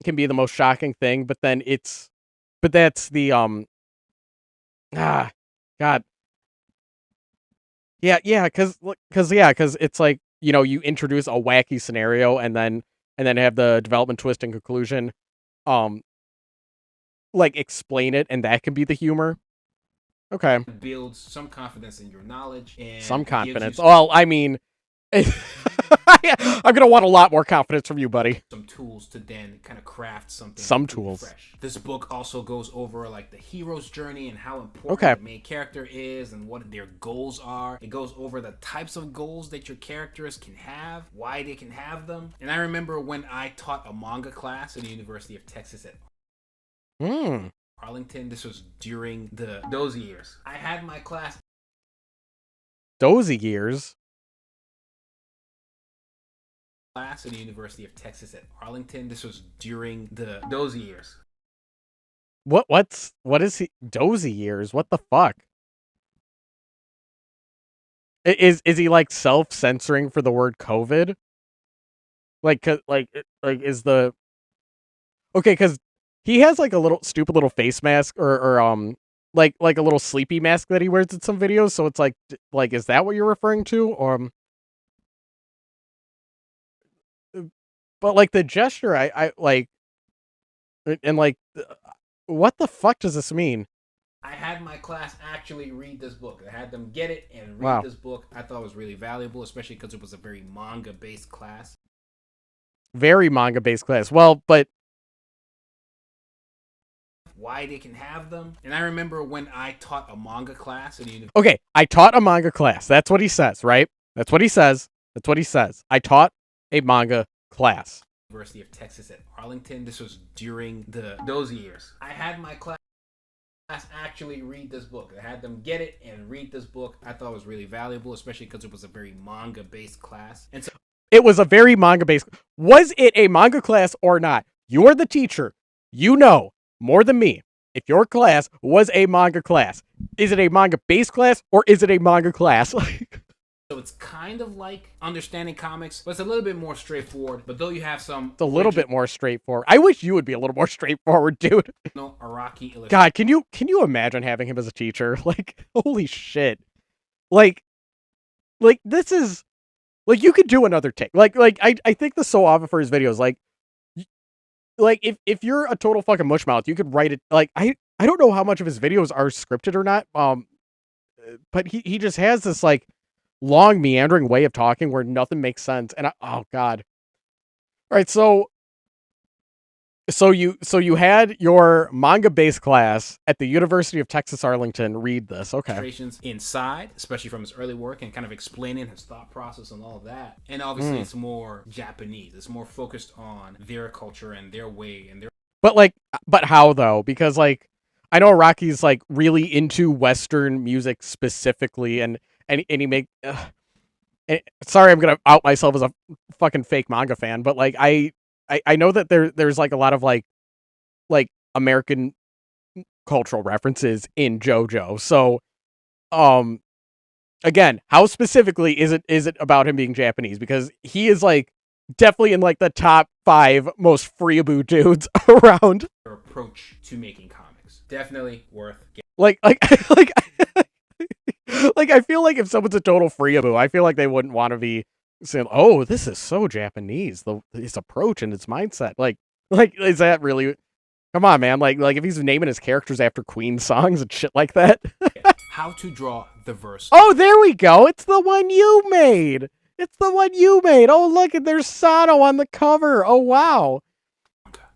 can be the most shocking thing, but that's the God. Yeah, because it's like, you introduce a wacky scenario and then have the development twist and conclusion, um, like explain it, and that can be the humor. Okay, builds some confidence in your knowledge and some confidence. Well, I mean, I'm gonna want a lot more confidence from you, buddy. Some tools to then kind of craft something. Some tools. Fresh. This book also goes over like the hero's journey and how important the main character is and what their goals are. It goes over the types of goals that your characters can have, why they can have them. And I remember when I taught a manga class at the University of Texas at Arlington. This was during those years. I had my class. Those years. Class at the University of Texas at Arlington. This was during those years. What is he? Dozy years? What the fuck? Is he like self-censoring for the word COVID? Like is the okay? Because he has like a little stupid little face mask, or like a little sleepy mask that he wears in some videos. So it's like is that what you're referring to? Or but like the gesture, I like, and like, what the fuck does this mean? I had my class actually read this book. I had them get it and read this book. I thought it was really valuable, especially because it was a very manga-based class. Very manga-based class. Well, but why they can have them. And I remember when I taught a manga class. Okay, I taught a manga class. That's what he says, right? That's what he says. I taught a manga class. University of Texas at Arlington. This was during those years. I had my class actually read this book. I had them get it and read this book. I thought it was really valuable, especially because it was a very manga-based class. And so it was a very manga-based. Was it a manga class or not? You're the teacher. You know more than me if your class was a manga class. Is it a manga-based class or is it a manga class? So it's kind of like understanding comics, but it's a little bit more straightforward. But though you have some... It's a little bit more straightforward. I wish you would be a little more straightforward, dude. No, Araki illustration. God, can you imagine having him as a teacher? Like, holy shit. Like this is... Like, you could do another take. Like I think this so often for his videos. Like if you're a total fucking mushmouth, you could write it. Like, I don't know how much of his videos are scripted or not. But he just has this like long meandering way of talking where nothing makes sense. And oh god. All right, so you had your manga-based class at the University of Texas Arlington read this. Okay. Illustrations inside, especially from his early work, and kind of explaining his thought process and all of that. And obviously it's more Japanese. It's more focused on their culture and their way and their... But how though? Because like I know Rocky's like really into Western music specifically, and he make. Sorry, I'm gonna out myself as a fucking fake manga fan, but like I know that there's like a lot of like American cultural references in JoJo. So, again, how specifically is it about him being Japanese? Because he is like definitely in like the top 5 most freeaboo dudes around. Your approach to making comics definitely worth getting. Like like I feel like if someone's a total freeaboo, I feel like they wouldn't want to be saying, "Oh, this is so Japanese." His approach and his mindset, like is that really? Come on, man! Like if he's naming his characters after Queen songs and shit like that. How to draw the verse. Oh, there we go. It's the one you made. It's the one you made. Oh, look, and there's Sano on the cover. Oh, wow.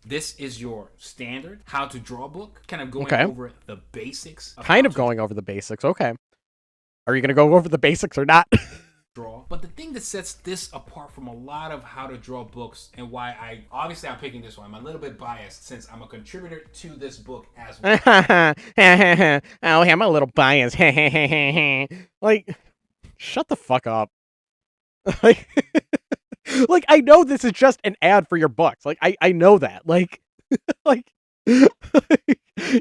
This is your standard how to draw book, kind of going over the basics. Kind of going over the basics. Okay. Are you going to go over the basics or not? Draw. But the thing that sets this apart from a lot of how to draw books, and why I'm picking this one, I'm a little bit biased since I'm a contributor to this book as well. Oh, I'm a little biased. Like, shut the fuck up. Like, I know this is just an ad for your books. Like, I know that. Like you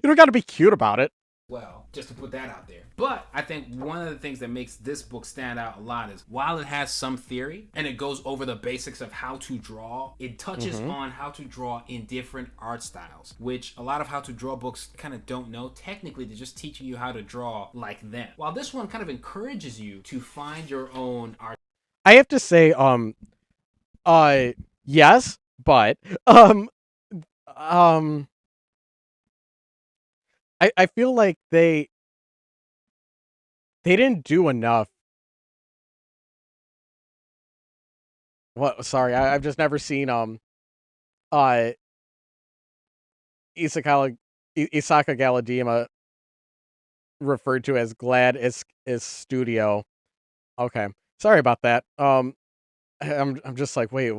don't got to be cute about it. Well, just to put that out there. But I think one of the things that makes this book stand out a lot is while it has some theory and it goes over the basics of how to draw, it touches on how to draw in different art styles, which a lot of how to draw books kind of don't know. Technically, they're just teaching you how to draw like them. While this one kind of encourages you to find your own art. I have to say, yes, but, I feel like they didn't do enough. What? Sorry, I've just never seen Isaka Galadima referred to as Glad is Studio. Okay, sorry about that. I'm just like, wait,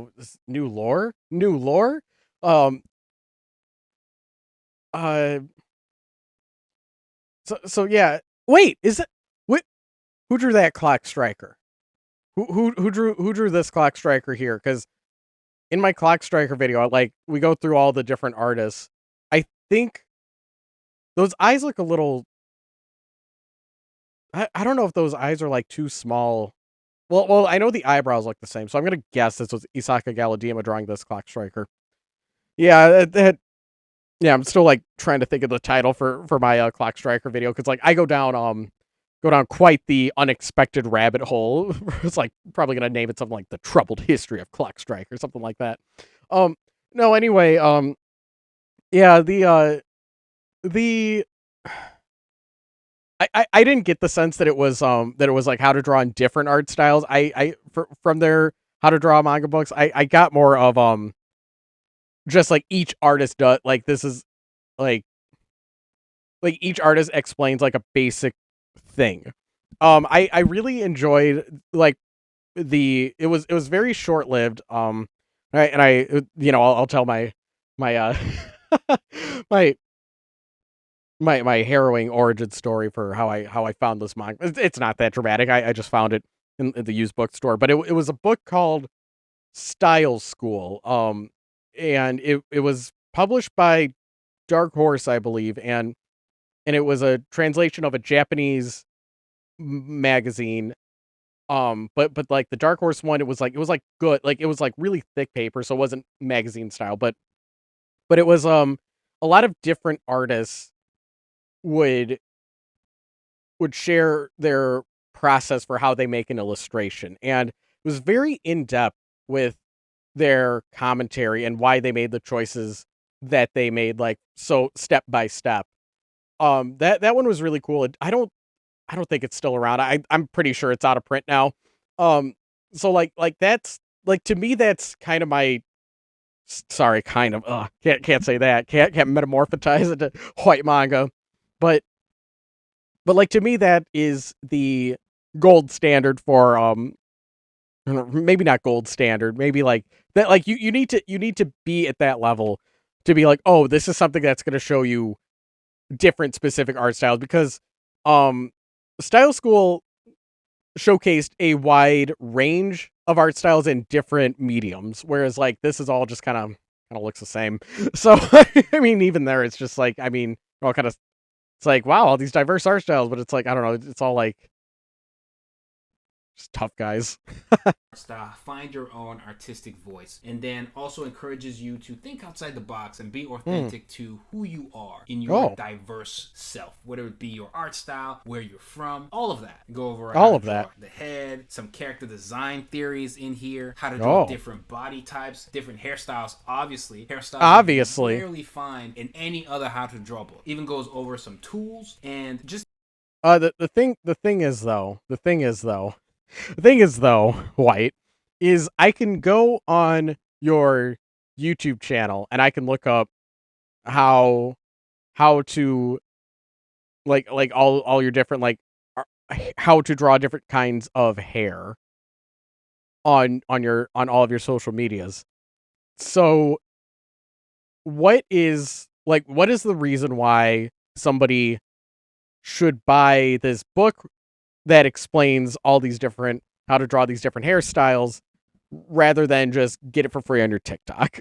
new lore? New lore? So yeah. Wait, is it? Who drew that clock striker? Who drew this clock striker here? Because in my clock striker video, like we go through all the different artists. I think those eyes look a little. I don't know if those eyes are like too small. Well, I know the eyebrows look the same, so I'm gonna guess this was Isaka Galadima drawing this clock striker. Yeah, yeah. I'm still like trying to think of the title for my clock striker video because like I go down quite the unexpected rabbit hole. It's like probably gonna name it something like the troubled history of Clock Strike or something like that. No, anyway, yeah, the I didn't get the sense that it was like how to draw in different art styles. From their how to draw manga books, I got more of just like each artist does like this is like each artist explains like a basic thing. I really enjoyed like it was very short lived. Right, and I'll tell my my my harrowing origin story for how I found this manga. It's not that dramatic. I just found it in the used bookstore, but it was a book called Style School. And it was published by Dark Horse, I believe, and it was a translation of a Japanese magazine. But like the Dark Horse one, it was like good, like it was like really thick paper, so it wasn't magazine style, but it was a lot of different artists would share their process for how they make an illustration, and it was very in depth with their commentary and why they made the choices that they made, like so step by step. That one was really cool. I don't think it's still around. I'm pretty sure it's out of print now. So like that's like to me that's kind of my sorry, kind of can't say that. Can't metamorphosize it to Whytmanga. But like to me that is the gold standard for maybe not gold standard, maybe like that like you need to be at that level to be like, "Oh, this is something that's going to show you different specific art styles," because Style School showcased a wide range of art styles in different mediums, whereas like this is all just kind of looks the same. So I mean, even there, it's just like all kind of it's like wow, all these diverse art styles, but it's like I don't know, it's all like Just tough guys. Style, find your own artistic voice, and then also encourages you to think outside the box and be authentic to who you are in your diverse self, whether it be your art style, where you're from, all of that. Go over all of that, the head, some character design theories in here, how to draw different body types, different hairstyles. Obviously you rarely find in any other how to draw book. Even goes over some tools and just the thing is though, White, is I can go on your YouTube channel and I can look up how to like all your different how to draw different kinds of hair on all of your social medias. So what is the reason why somebody should buy this book that explains all these different how to draw these different hairstyles rather than just get it for free on your TikTok?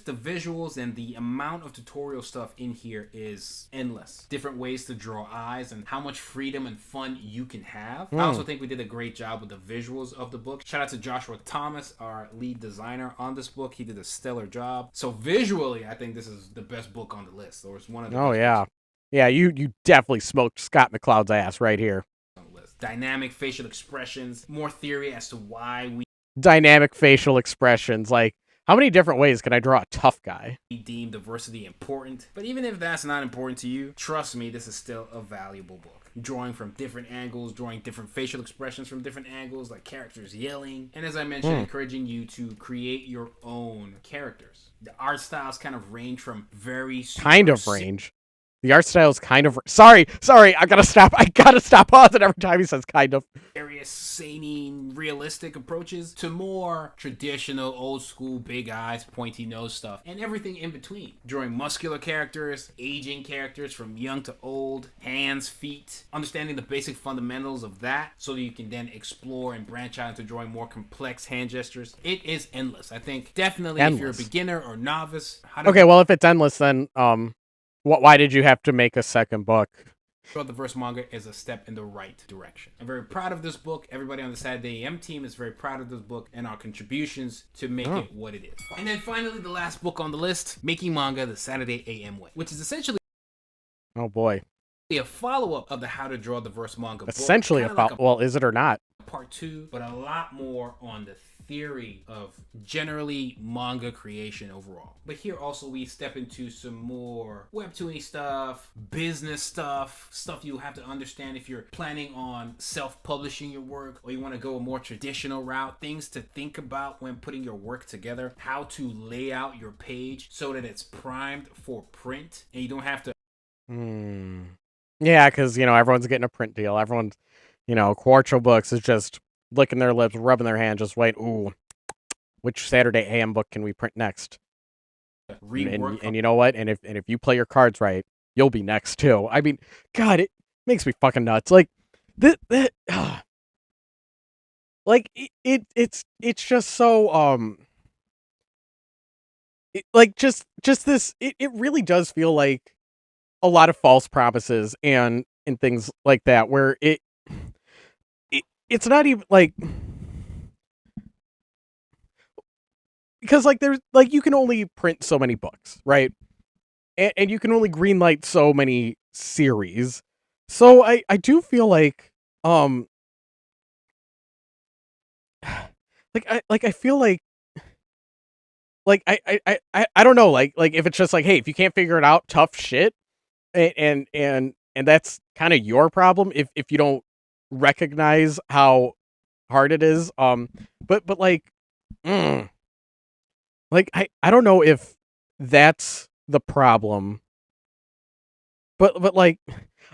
The visuals and the amount of tutorial stuff in here is endless. Different ways to draw eyes and how much freedom and fun you can have. I also think we did a great job with the visuals of the book. Shout out to Joshua Thomas, our lead designer on this book. He did a stellar job. So visually, I think this is the best book on the list, or it's one of the best books. Yeah, you definitely smoked Scott McCloud's ass right here. Dynamic facial expressions, more theory as to why we dynamic facial expressions. Like, how many different ways can I draw a tough guy? We deem diversity important, but even if that's not important to you, trust me, this is still a valuable book. Drawing from different angles, drawing different facial expressions from different angles, like characters yelling, and as I mentioned, encouraging you to create your own characters. The art styles kind of range from very range. The art style is kind of... Sorry, I gotta stop pausing every time he says kind of. Various zany, realistic approaches to more traditional, old school, big eyes, pointy nose stuff, and everything in between. Drawing muscular characters, aging characters from young to old, hands, feet, understanding the basic fundamentals of that so that you can then explore and branch out into drawing more complex hand gestures. It is endless. I think definitely if you're a beginner or novice... well, if it's endless, then... why did you have to make a second book? The Whytmanga is a step in the right direction. I'm very proud of this book. Everybody on the Saturday AM team is very proud of this book and our contributions to make it what it is. And then finally, the last book on the list, Making Manga the Saturday AM Way, which is essentially... Oh boy. A follow-up of the How to Draw the Whytmanga book. Essentially well, is it or not? Part 2, but a lot more on the theory of generally manga creation overall. But here also we step into some more webtooning stuff, business stuff you have to understand if you're planning on self-publishing your work or you want to go a more traditional route, things to think about when putting your work together, how to lay out your page so that it's primed for print and you don't have to... Yeah, because, everyone's getting a print deal. Everyone's, Quarto Books is just licking their lips, rubbing their hands, just wait. Ooh, which Saturday AM book can we print next? And you know what? And if you play your cards right, you'll be next too. I mean, God, it makes me fucking nuts. Like it's just so it really does feel like a lot of false promises and things like that, where it's not even like, because there's you can only print so many books, right? And you can only greenlight so many series. So I do feel like I feel like I don't know, like if it's just hey, if you can't figure it out, tough shit, and that's kind of your problem if you don't recognize how hard it is. But I don't know if that's the problem. But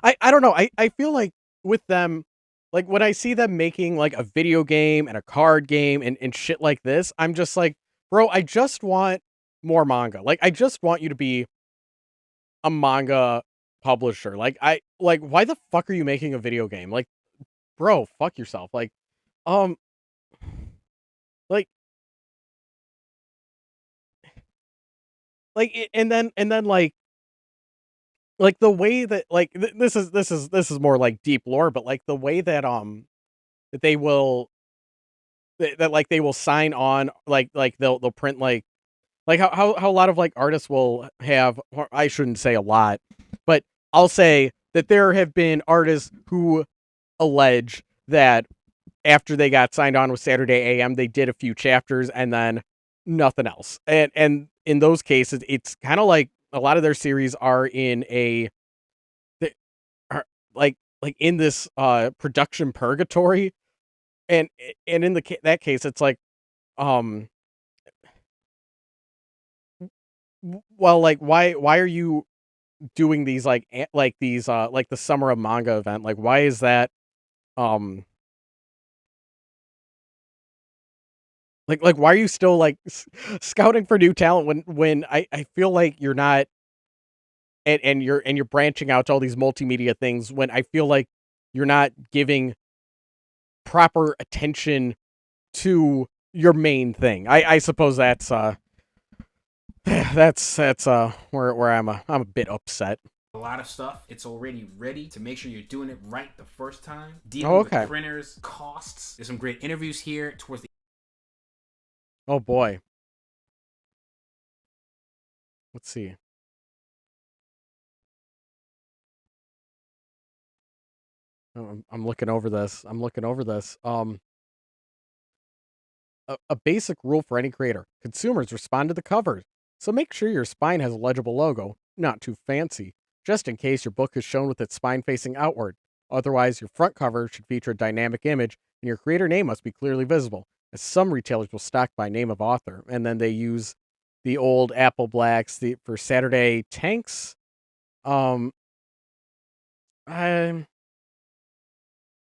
I don't know. I feel like with them, when I see them making a video game and a card game and shit like this, I'm just like, bro, I just want more manga. I just want you to be a manga publisher. Why the fuck are you making a video game? Bro, fuck yourself. And then the way that this is more deep lore, but the way that that they will that like they will sign on like they'll print like how a lot of like artists will have, or I shouldn't say a lot, but I'll say that there have been artists who allege that after they got signed on with Saturday AM, they did a few chapters and then nothing else. And in those cases, it's kind of like a lot of their series are in a they are like in this production purgatory, and in that case, it's like um well, like why are you doing these like these like the summer of manga event? Like why is that um like why are you still like scouting for new talent when I feel like you're not, and you're branching out to all these multimedia things when I feel like you're not giving proper attention to your main thing. I suppose that's that's where I'm a bit upset. A lot of stuff. It's already ready to make sure you're doing it right the first time. Oh, Dealing with okay. printers, costs. There's some great interviews here towards the Oh boy. Let's see. Oh, I'm looking over this. I'm looking over this. A basic rule for any creator: consumers respond to the covers, so make sure your spine has a legible logo, not too fancy, just in case your book is shown with its spine facing outward. Otherwise, your front cover should feature a dynamic image, and your creator name must be clearly visible, as some retailers will stock by name of author, and then they use the old Apple Blacks for Saturday tanks. Um, I,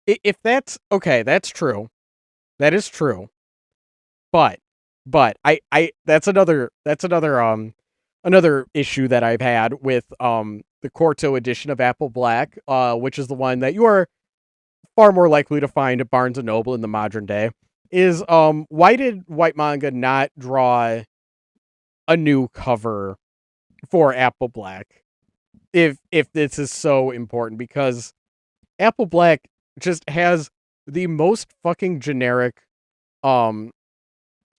if that's okay, that's true. That is true. But I another issue that I've had with the Quarto edition of Apple Black, which is the one that you are far more likely to find at Barnes and Noble in the modern day, is why did Whytmanga not draw a new cover for Apple Black if this is so important? Because Apple Black just has the most fucking generic um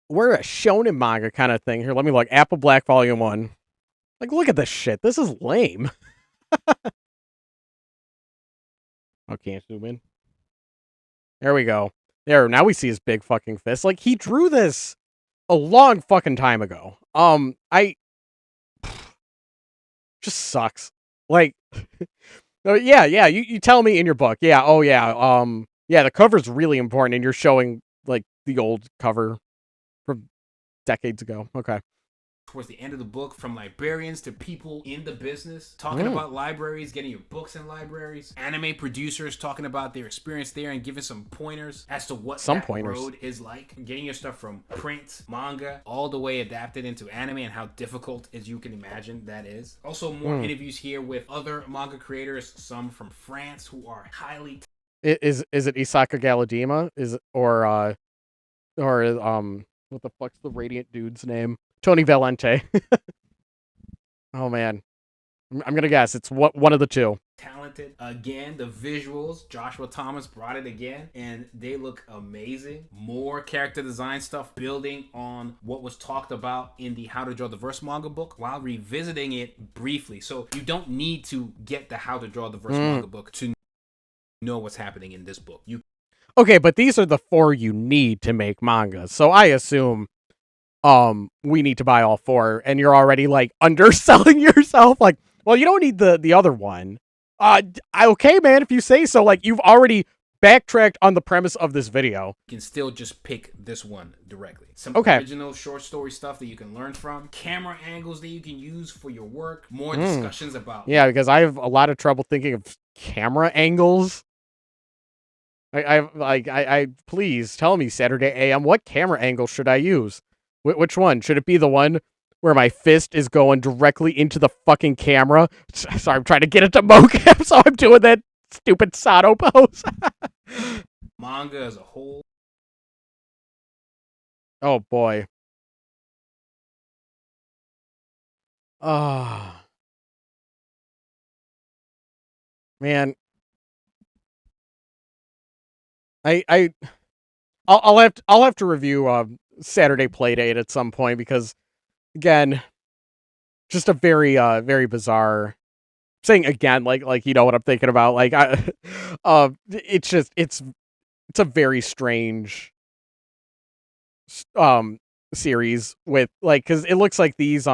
we're a shonen manga kind of thing. Here, let me look. Apple Black Volume 1. Like, look at this shit. This is lame. Oh, can't zoom in. There we go. There, now we see his big fucking fist. Like, he drew this a long fucking time ago. I just sucks. Like, oh, yeah, you tell me in your book. Yeah, oh yeah, yeah, the cover's really important, and you're showing, like, the old cover from decades ago. Okay. towards the end of the book, from librarians to people in the business talking about libraries, getting your books in libraries, anime producers talking about their experience there and giving some pointers as to what that road is like, getting your stuff from print, manga, all the way adapted into anime, and how difficult as you can imagine that is. Also more interviews here with other manga creators, some from France who are highly Is it Isaka Galadima? Is it, or what the fuck's the Radiant dude's name? Tony Valente. Oh man, I'm gonna guess it's one of the two. talented. Again, the visuals, Joshua Thomas brought it again, and they look amazing. More character design stuff, building on what was talked about in the How to Draw the Verse manga book, while revisiting it briefly. So you don't need to get the How to Draw the Verse manga book to know what's happening in this book. Okay, but these are the 4 you need to make manga. So I assume we need to buy all 4, and you're already like underselling yourself. Like, well, you don't need the other one. Okay, man, if you say so. Like, you've already backtracked on the premise of this video. You can still just pick this one directly. Some original short story stuff that you can learn from, camera angles that you can use for your work, more discussions about. Yeah, because I have a lot of trouble thinking of camera angles. I please tell me, Saturday AM, what camera angle should I use? Which one? Should it be the one where my fist is going directly into the fucking camera? Sorry, I'm trying to get it to mocap, so I'm doing that stupid Sato pose. Manga as a whole. Oh, boy. Ah. Man. I I'll have to review Saturday Playdate at some point because again, just a very bizarre saying again like you know what I'm thinking about like I it's just it's a very strange um series with like cuz it looks like these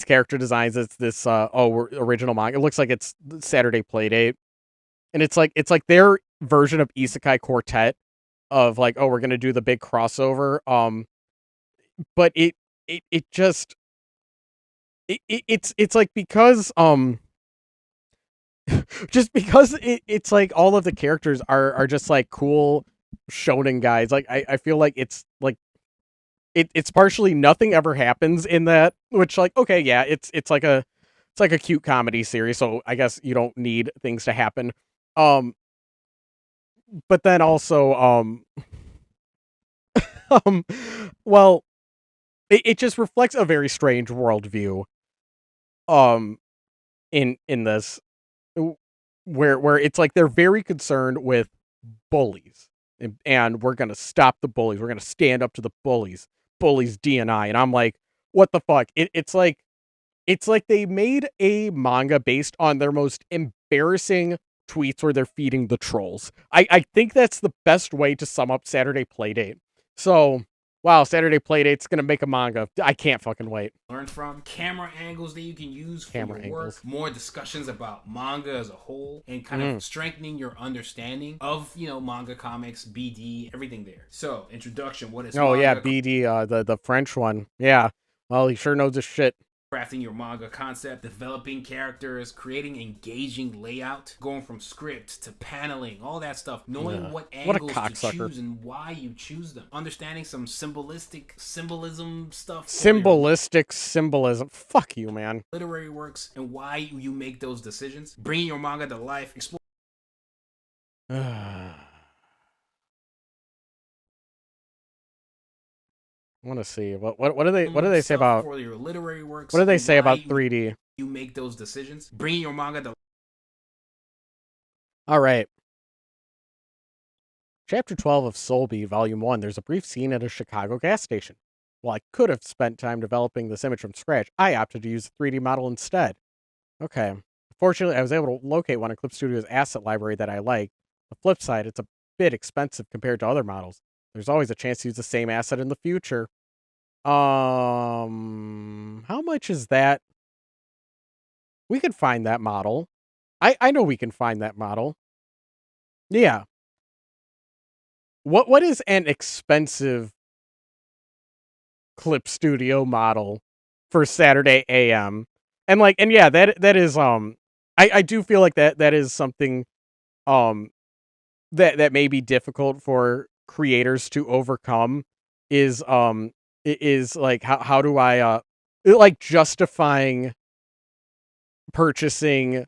character designs it's this original manga. It looks like it's Saturday Playdate and it's like their version of Isekai Quartet of like oh we're going to do the big crossover but it just it's like because just because it's like all of the characters are just like cool shonen guys like I feel like it's like it's partially nothing ever happens in that which like okay yeah it's like a cute comedy series so I guess you don't need things to happen um but then also um well it just reflects a very strange worldview um in this where it's like they're very concerned with bullies and we're gonna stop the bullies. We're gonna stand up to the bullies DNI. And I'm like, what the fuck? It's like they made a manga based on their most embarrassing tweets where they're feeding the trolls. I think that's the best way to sum up Saturday Playdate. So wow, Saturday Playdate's gonna make a manga. I can't fucking wait. Learn from camera angles that you can use for Camera your angles. work, more discussions about manga as a whole, and kind of strengthening your understanding of manga, comics, BD, everything there. So introduction, what is Oh manga? yeah, BD, the French one. Yeah. Well, he sure knows his shit. Crafting your manga concept, developing characters, creating engaging layout, going from script to paneling, all that stuff, knowing what angles to choose and why you choose them, understanding some symbolism stuff. Symbolism. Fuck you, man. Literary works and why you make those decisions, bringing your manga to life, explore. I want to see what do they say about for your literary works? What do they say about 3D? You make those decisions, bringing your manga to. All right. Chapter 12 of Soulbeat, Volume 1. There's a brief scene at a Chicago gas station. While I could have spent time developing this image from scratch, I opted to use a 3D model instead. Okay. Fortunately, I was able to locate one in Clip Studio's asset library that I like. The flip side, it's a bit expensive compared to other models. There's always a chance to use the same asset in the future. How much is that? We could find that model. I know we can find that model. Yeah. What is an expensive Clip Studio model for Saturday AM? And yeah, that is I do feel like that is something that may be difficult for creators to overcome is like how do I like justifying purchasing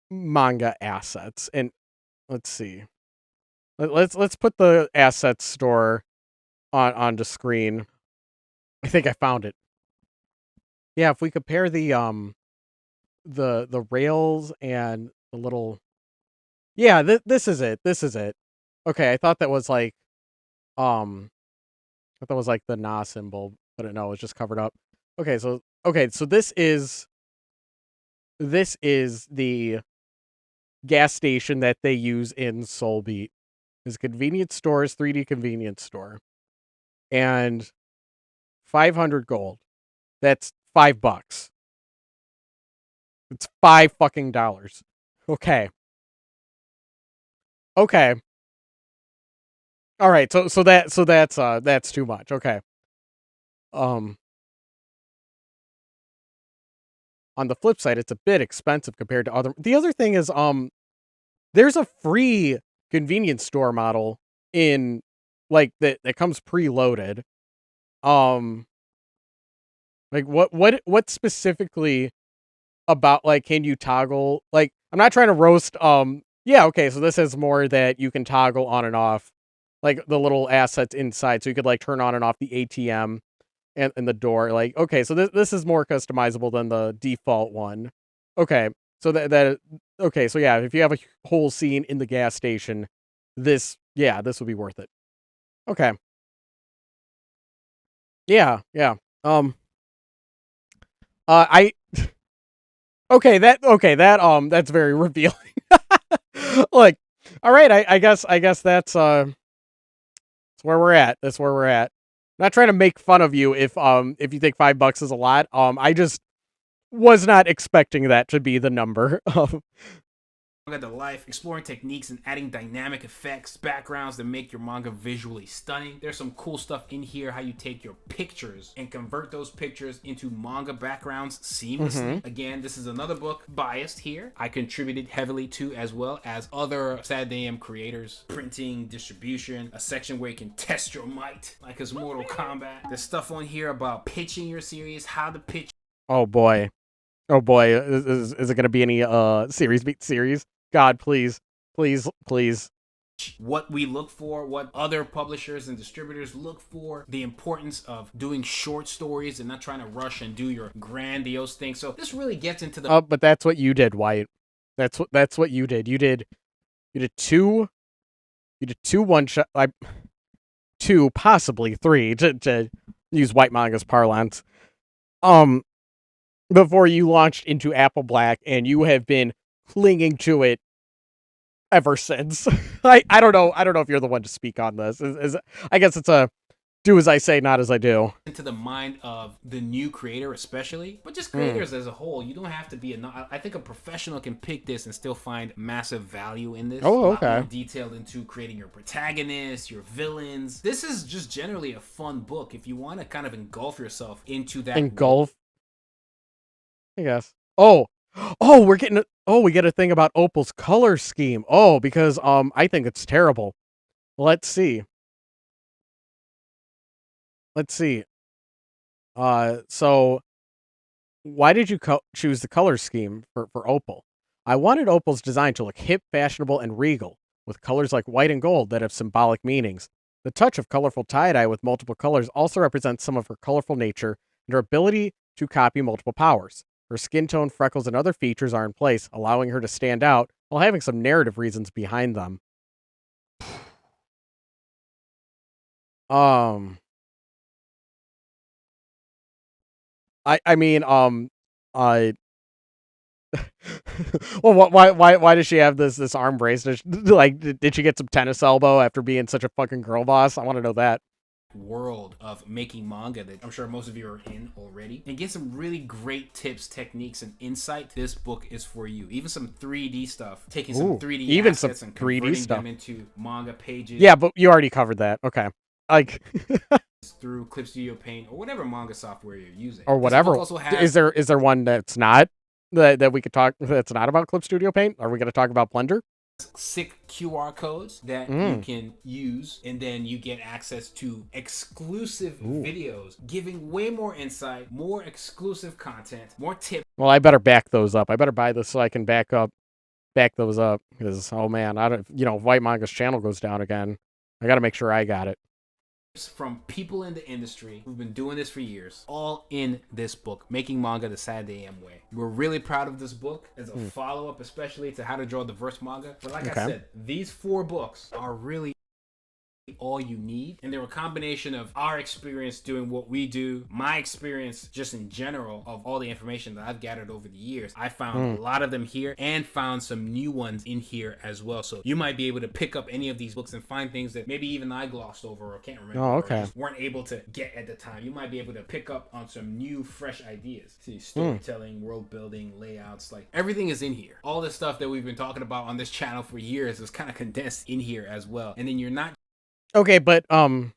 manga assets. And let's see. Let's put the assets store onto screen. I think I found it. Yeah, if we compare the rails and the little yeah, this is it. This is it. Okay, I thought that was like I thought that was like the Na symbol, but no, it's just covered up. Okay, so this is the gas station that they use in Soulbeat. Is convenience stores, 3D convenience store. And 500 gold. That's $5. It's $5 fucking dollars. Okay. Okay. All right. So that's too much. Okay. On the flip side, it's a bit expensive compared to other. The other thing is there's a free convenience store model in like that comes preloaded. Like what specifically about like can you toggle like I'm not trying to roast yeah, okay, so this has more that you can toggle on and off like the little assets inside so you could like turn on and off the ATM and the door like okay, so this is more customizable than the default one. Okay. So that okay, so yeah, if you have a whole scene in the gas station, this would be worth it. Okay. Yeah. I okay, that's very revealing. Like, all right, I guess that's where we're at. That's where we're at. Not trying to make fun of you if you think $5 is a lot. I just was not expecting that to be the number. Manga to life, exploring techniques and adding dynamic effects, backgrounds that make your manga visually stunning. There's some cool stuff in here, how you take your pictures and convert those pictures into manga backgrounds seamlessly. Again, this is another book biased here. I contributed heavily to, as well as other Saturday AM creators. Printing, distribution, a section where you can test your might, like his Mortal Kombat. There's stuff on here about pitching your series, how to pitch. Oh boy. Is it going to be any series beat series? God, please. What we look for, what other publishers and distributors look for, the importance of doing short stories and not trying to rush and do your grandiose thing. So this really gets into the but that's what you did, White. That's what you did. You did two one shot, two, possibly three, to use Whytmanga's parlance. Before you launched into Apple Black, and you have been clinging to it ever since. I don't know if you're the one to speak on this. I guess it's a do as I say, not as I do. Into the mind of the new creator, especially, but just creators as a whole. You don't have to be I think a professional can pick this and still find massive value in this. Oh, okay. A lot more detailed into creating your protagonists, your villains. This is just generally a fun book if you want to kind of engulf yourself into that. Engulf. I guess. Oh, we get a thing about Opal's color scheme. Oh, because I think it's terrible. Let's see. So why did you choose the color scheme for Opal? I wanted Opal's design to look hip, fashionable, and regal, with colors like white and gold that have symbolic meanings. The touch of colorful tie-dye with multiple colors also represents some of her colorful nature and her ability to copy multiple powers. Her skin tone, freckles, and other features are in place, allowing her to stand out while having some narrative reasons behind them. I mean, well, why does she have this arm brace? Did she get some tennis elbow after being such a fucking girl boss? I want to know that. World of making manga that I'm sure most of you are in already, and get some really great tips, techniques, and insight. This book is for you. Even some 3D stuff, taking some 3D assets and converting them into manga pages. Yeah, but you already covered that. Okay, like through Clip Studio Paint or whatever manga software you're using, or whatever. Also has... Is there one that's not that we could talk that's not about Clip Studio Paint? Are we going to talk about Blender? Sick QR codes that you can use, and then you get access to exclusive videos giving way more insight, more exclusive content, more tips. Well, I better back those up. I better buy this so I can back those up, because oh man, I don't, Whytmanga's channel goes down again. I got to make sure I got it. From people in the industry who've been doing this for years, all in this book, Making Manga the Saturday AM Way. We're really proud of this book as a follow-up, especially to How to Draw Diverse Manga. But like I said, these 4 books are really all you need, and they're a combination of our experience doing what we do, my experience just in general of all the information that I've gathered over the years. I found a lot of them here and found some new ones in here as well, so you might be able to pick up any of these books and find things that maybe even I glossed over or can't remember or just weren't able to get at the time. You might be able to pick up on some new fresh ideas. See, storytelling, world building, layouts, like everything is in here. All the stuff that we've been talking about on this channel for years is kind of condensed in here as well, and then you're not okay, but then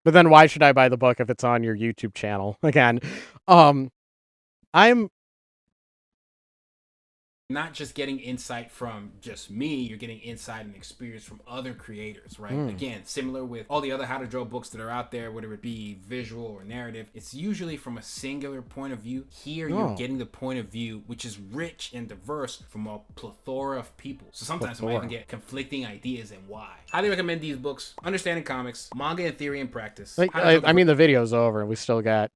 why should I buy the book if it's on your YouTube channel? Again, I'm not just getting insight from just me, you're getting insight and experience from other creators, right? Again, similar with all the other how to draw books that are out there, whether it be visual or narrative, it's usually from a singular point of view. Here, you're getting the point of view, which is rich and diverse from a plethora of people. So sometimes you might even get conflicting ideas and why. Highly recommend these books. Understanding Comics, Manga in Theory and Practice. I mean, the video's over and we still got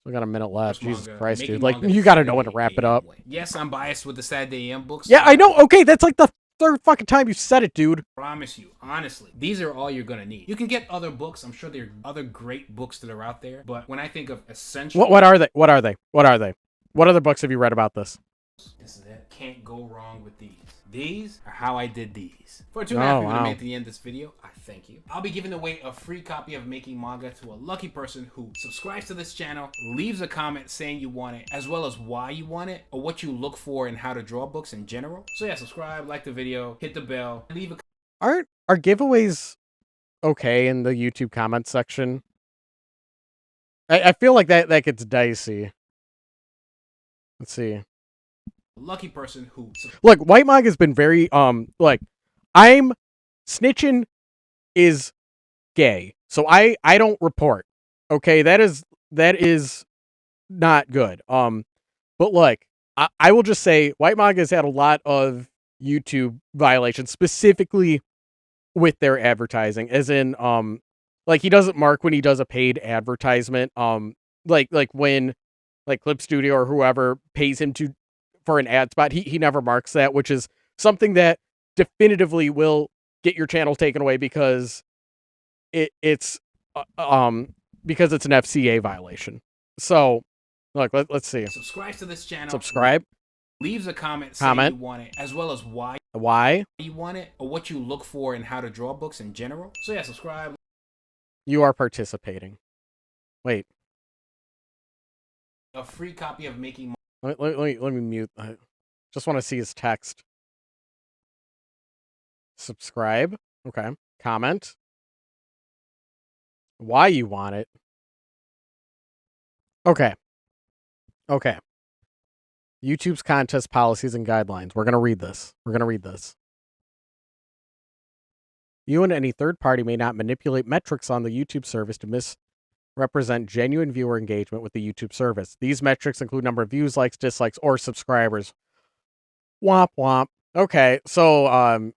a minute left. Jesus Christ, dude. Like, you gotta know when to wrap it up. Yes, I'm biased with the Saturday AM books. Yeah, I know. Okay, that's like the Third fucking time you said it, dude. Promise you, honestly, these are all you're gonna need. You can get other books. I'm sure there are other great books that are out there. But when I think of essential, What are they? What are they? What are they? What other books have you read about this? this is it. Can't go wrong with these. These are how I did these. For 2.5 people that made it to the end of this video, I thank you. I'll be giving away a free copy of Making Manga to a lucky person who subscribes to this channel, leaves a comment saying you want it, as well as why you want it, or what you look for in how to draw books in general. So yeah, subscribe, like the video, hit the bell, leave a Are giveaways okay in the YouTube comment section? I feel like that gets dicey. Let's see. lucky person who look, Whytmanga has been very like I'm snitching is gay. So I don't report. Okay, that is not good. But like I will just say Whytmanga has had a lot of YouTube violations, specifically with their advertising, as in like he doesn't mark when he does a paid advertisement, like when like Clip Studio or whoever pays him for an ad spot, he never marks that, which is something that definitively will get your channel taken away because it's because it's an FCA violation. So look, let's see. Subscribe to this channel. Subscribe. Leaves a comment saying you want it, as well as why you want it, or what you look for in how to draw books in general. So yeah, subscribe. You are participating. Wait. A free copy of Making. Let me mute. I just want to see his text. Subscribe. Okay. Comment. Why you want it. Okay. Okay. YouTube's contest policies and guidelines. We're going to read this. You and any third party may not manipulate metrics on the YouTube service to misrepresent genuine viewer engagement with the YouTube service. These metrics include number of views, likes, dislikes, or subscribers. Womp womp. Okay, so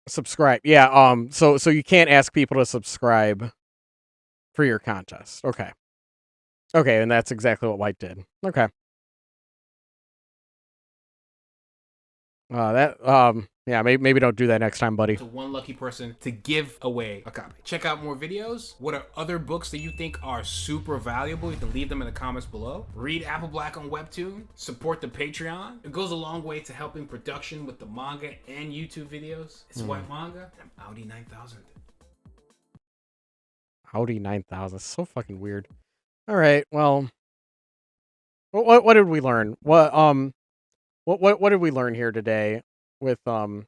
subscribe. Yeah, so you can't ask people to subscribe for your contest. Okay. Okay, and that's exactly what White did. Okay. Yeah, maybe don't do that next time, buddy. To one lucky person to give away a copy. Check out more videos. What are other books that you think are super valuable? You can leave them in the comments below. Read Apple Black on Webtoon. Support the Patreon. It goes a long way to helping production with the manga and YouTube videos. It's Whytmanga, and I'm Audi 9000. Audi 9000. So fucking weird. All right. Well, what did we learn? What did we learn here today with well,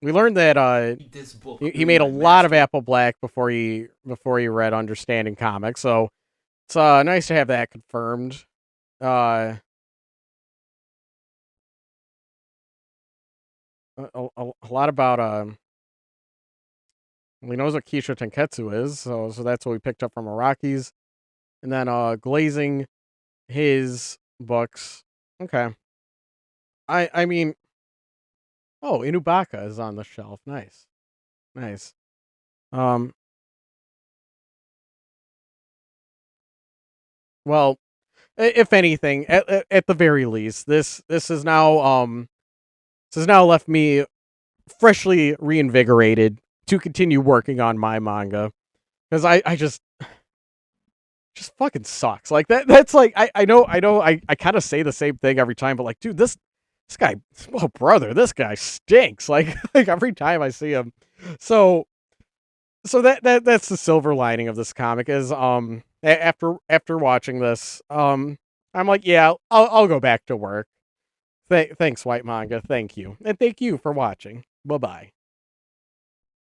we learned that this book he made a lot of Apple Black before he read Understanding Comics. So it's nice to have that confirmed. A lot about he knows what Kisho Tenketsu is, so that's what we picked up from Araki's. And then glazing his books. Okay. I mean, oh, Inubaka is on the shelf. Nice. Well, if anything, at the very least, this has now left me freshly reinvigorated to continue working on my manga, because I just fucking sucks. Like that's like I know I kind of say the same thing every time, but like, dude, this guy, oh brother, this guy stinks. Like every time I see him. So that's the silver lining of this comic is after watching this, I'm like, yeah, I'll go back to work. Thanks, Whytmanga. Thank you. And thank you for watching. Bye-bye.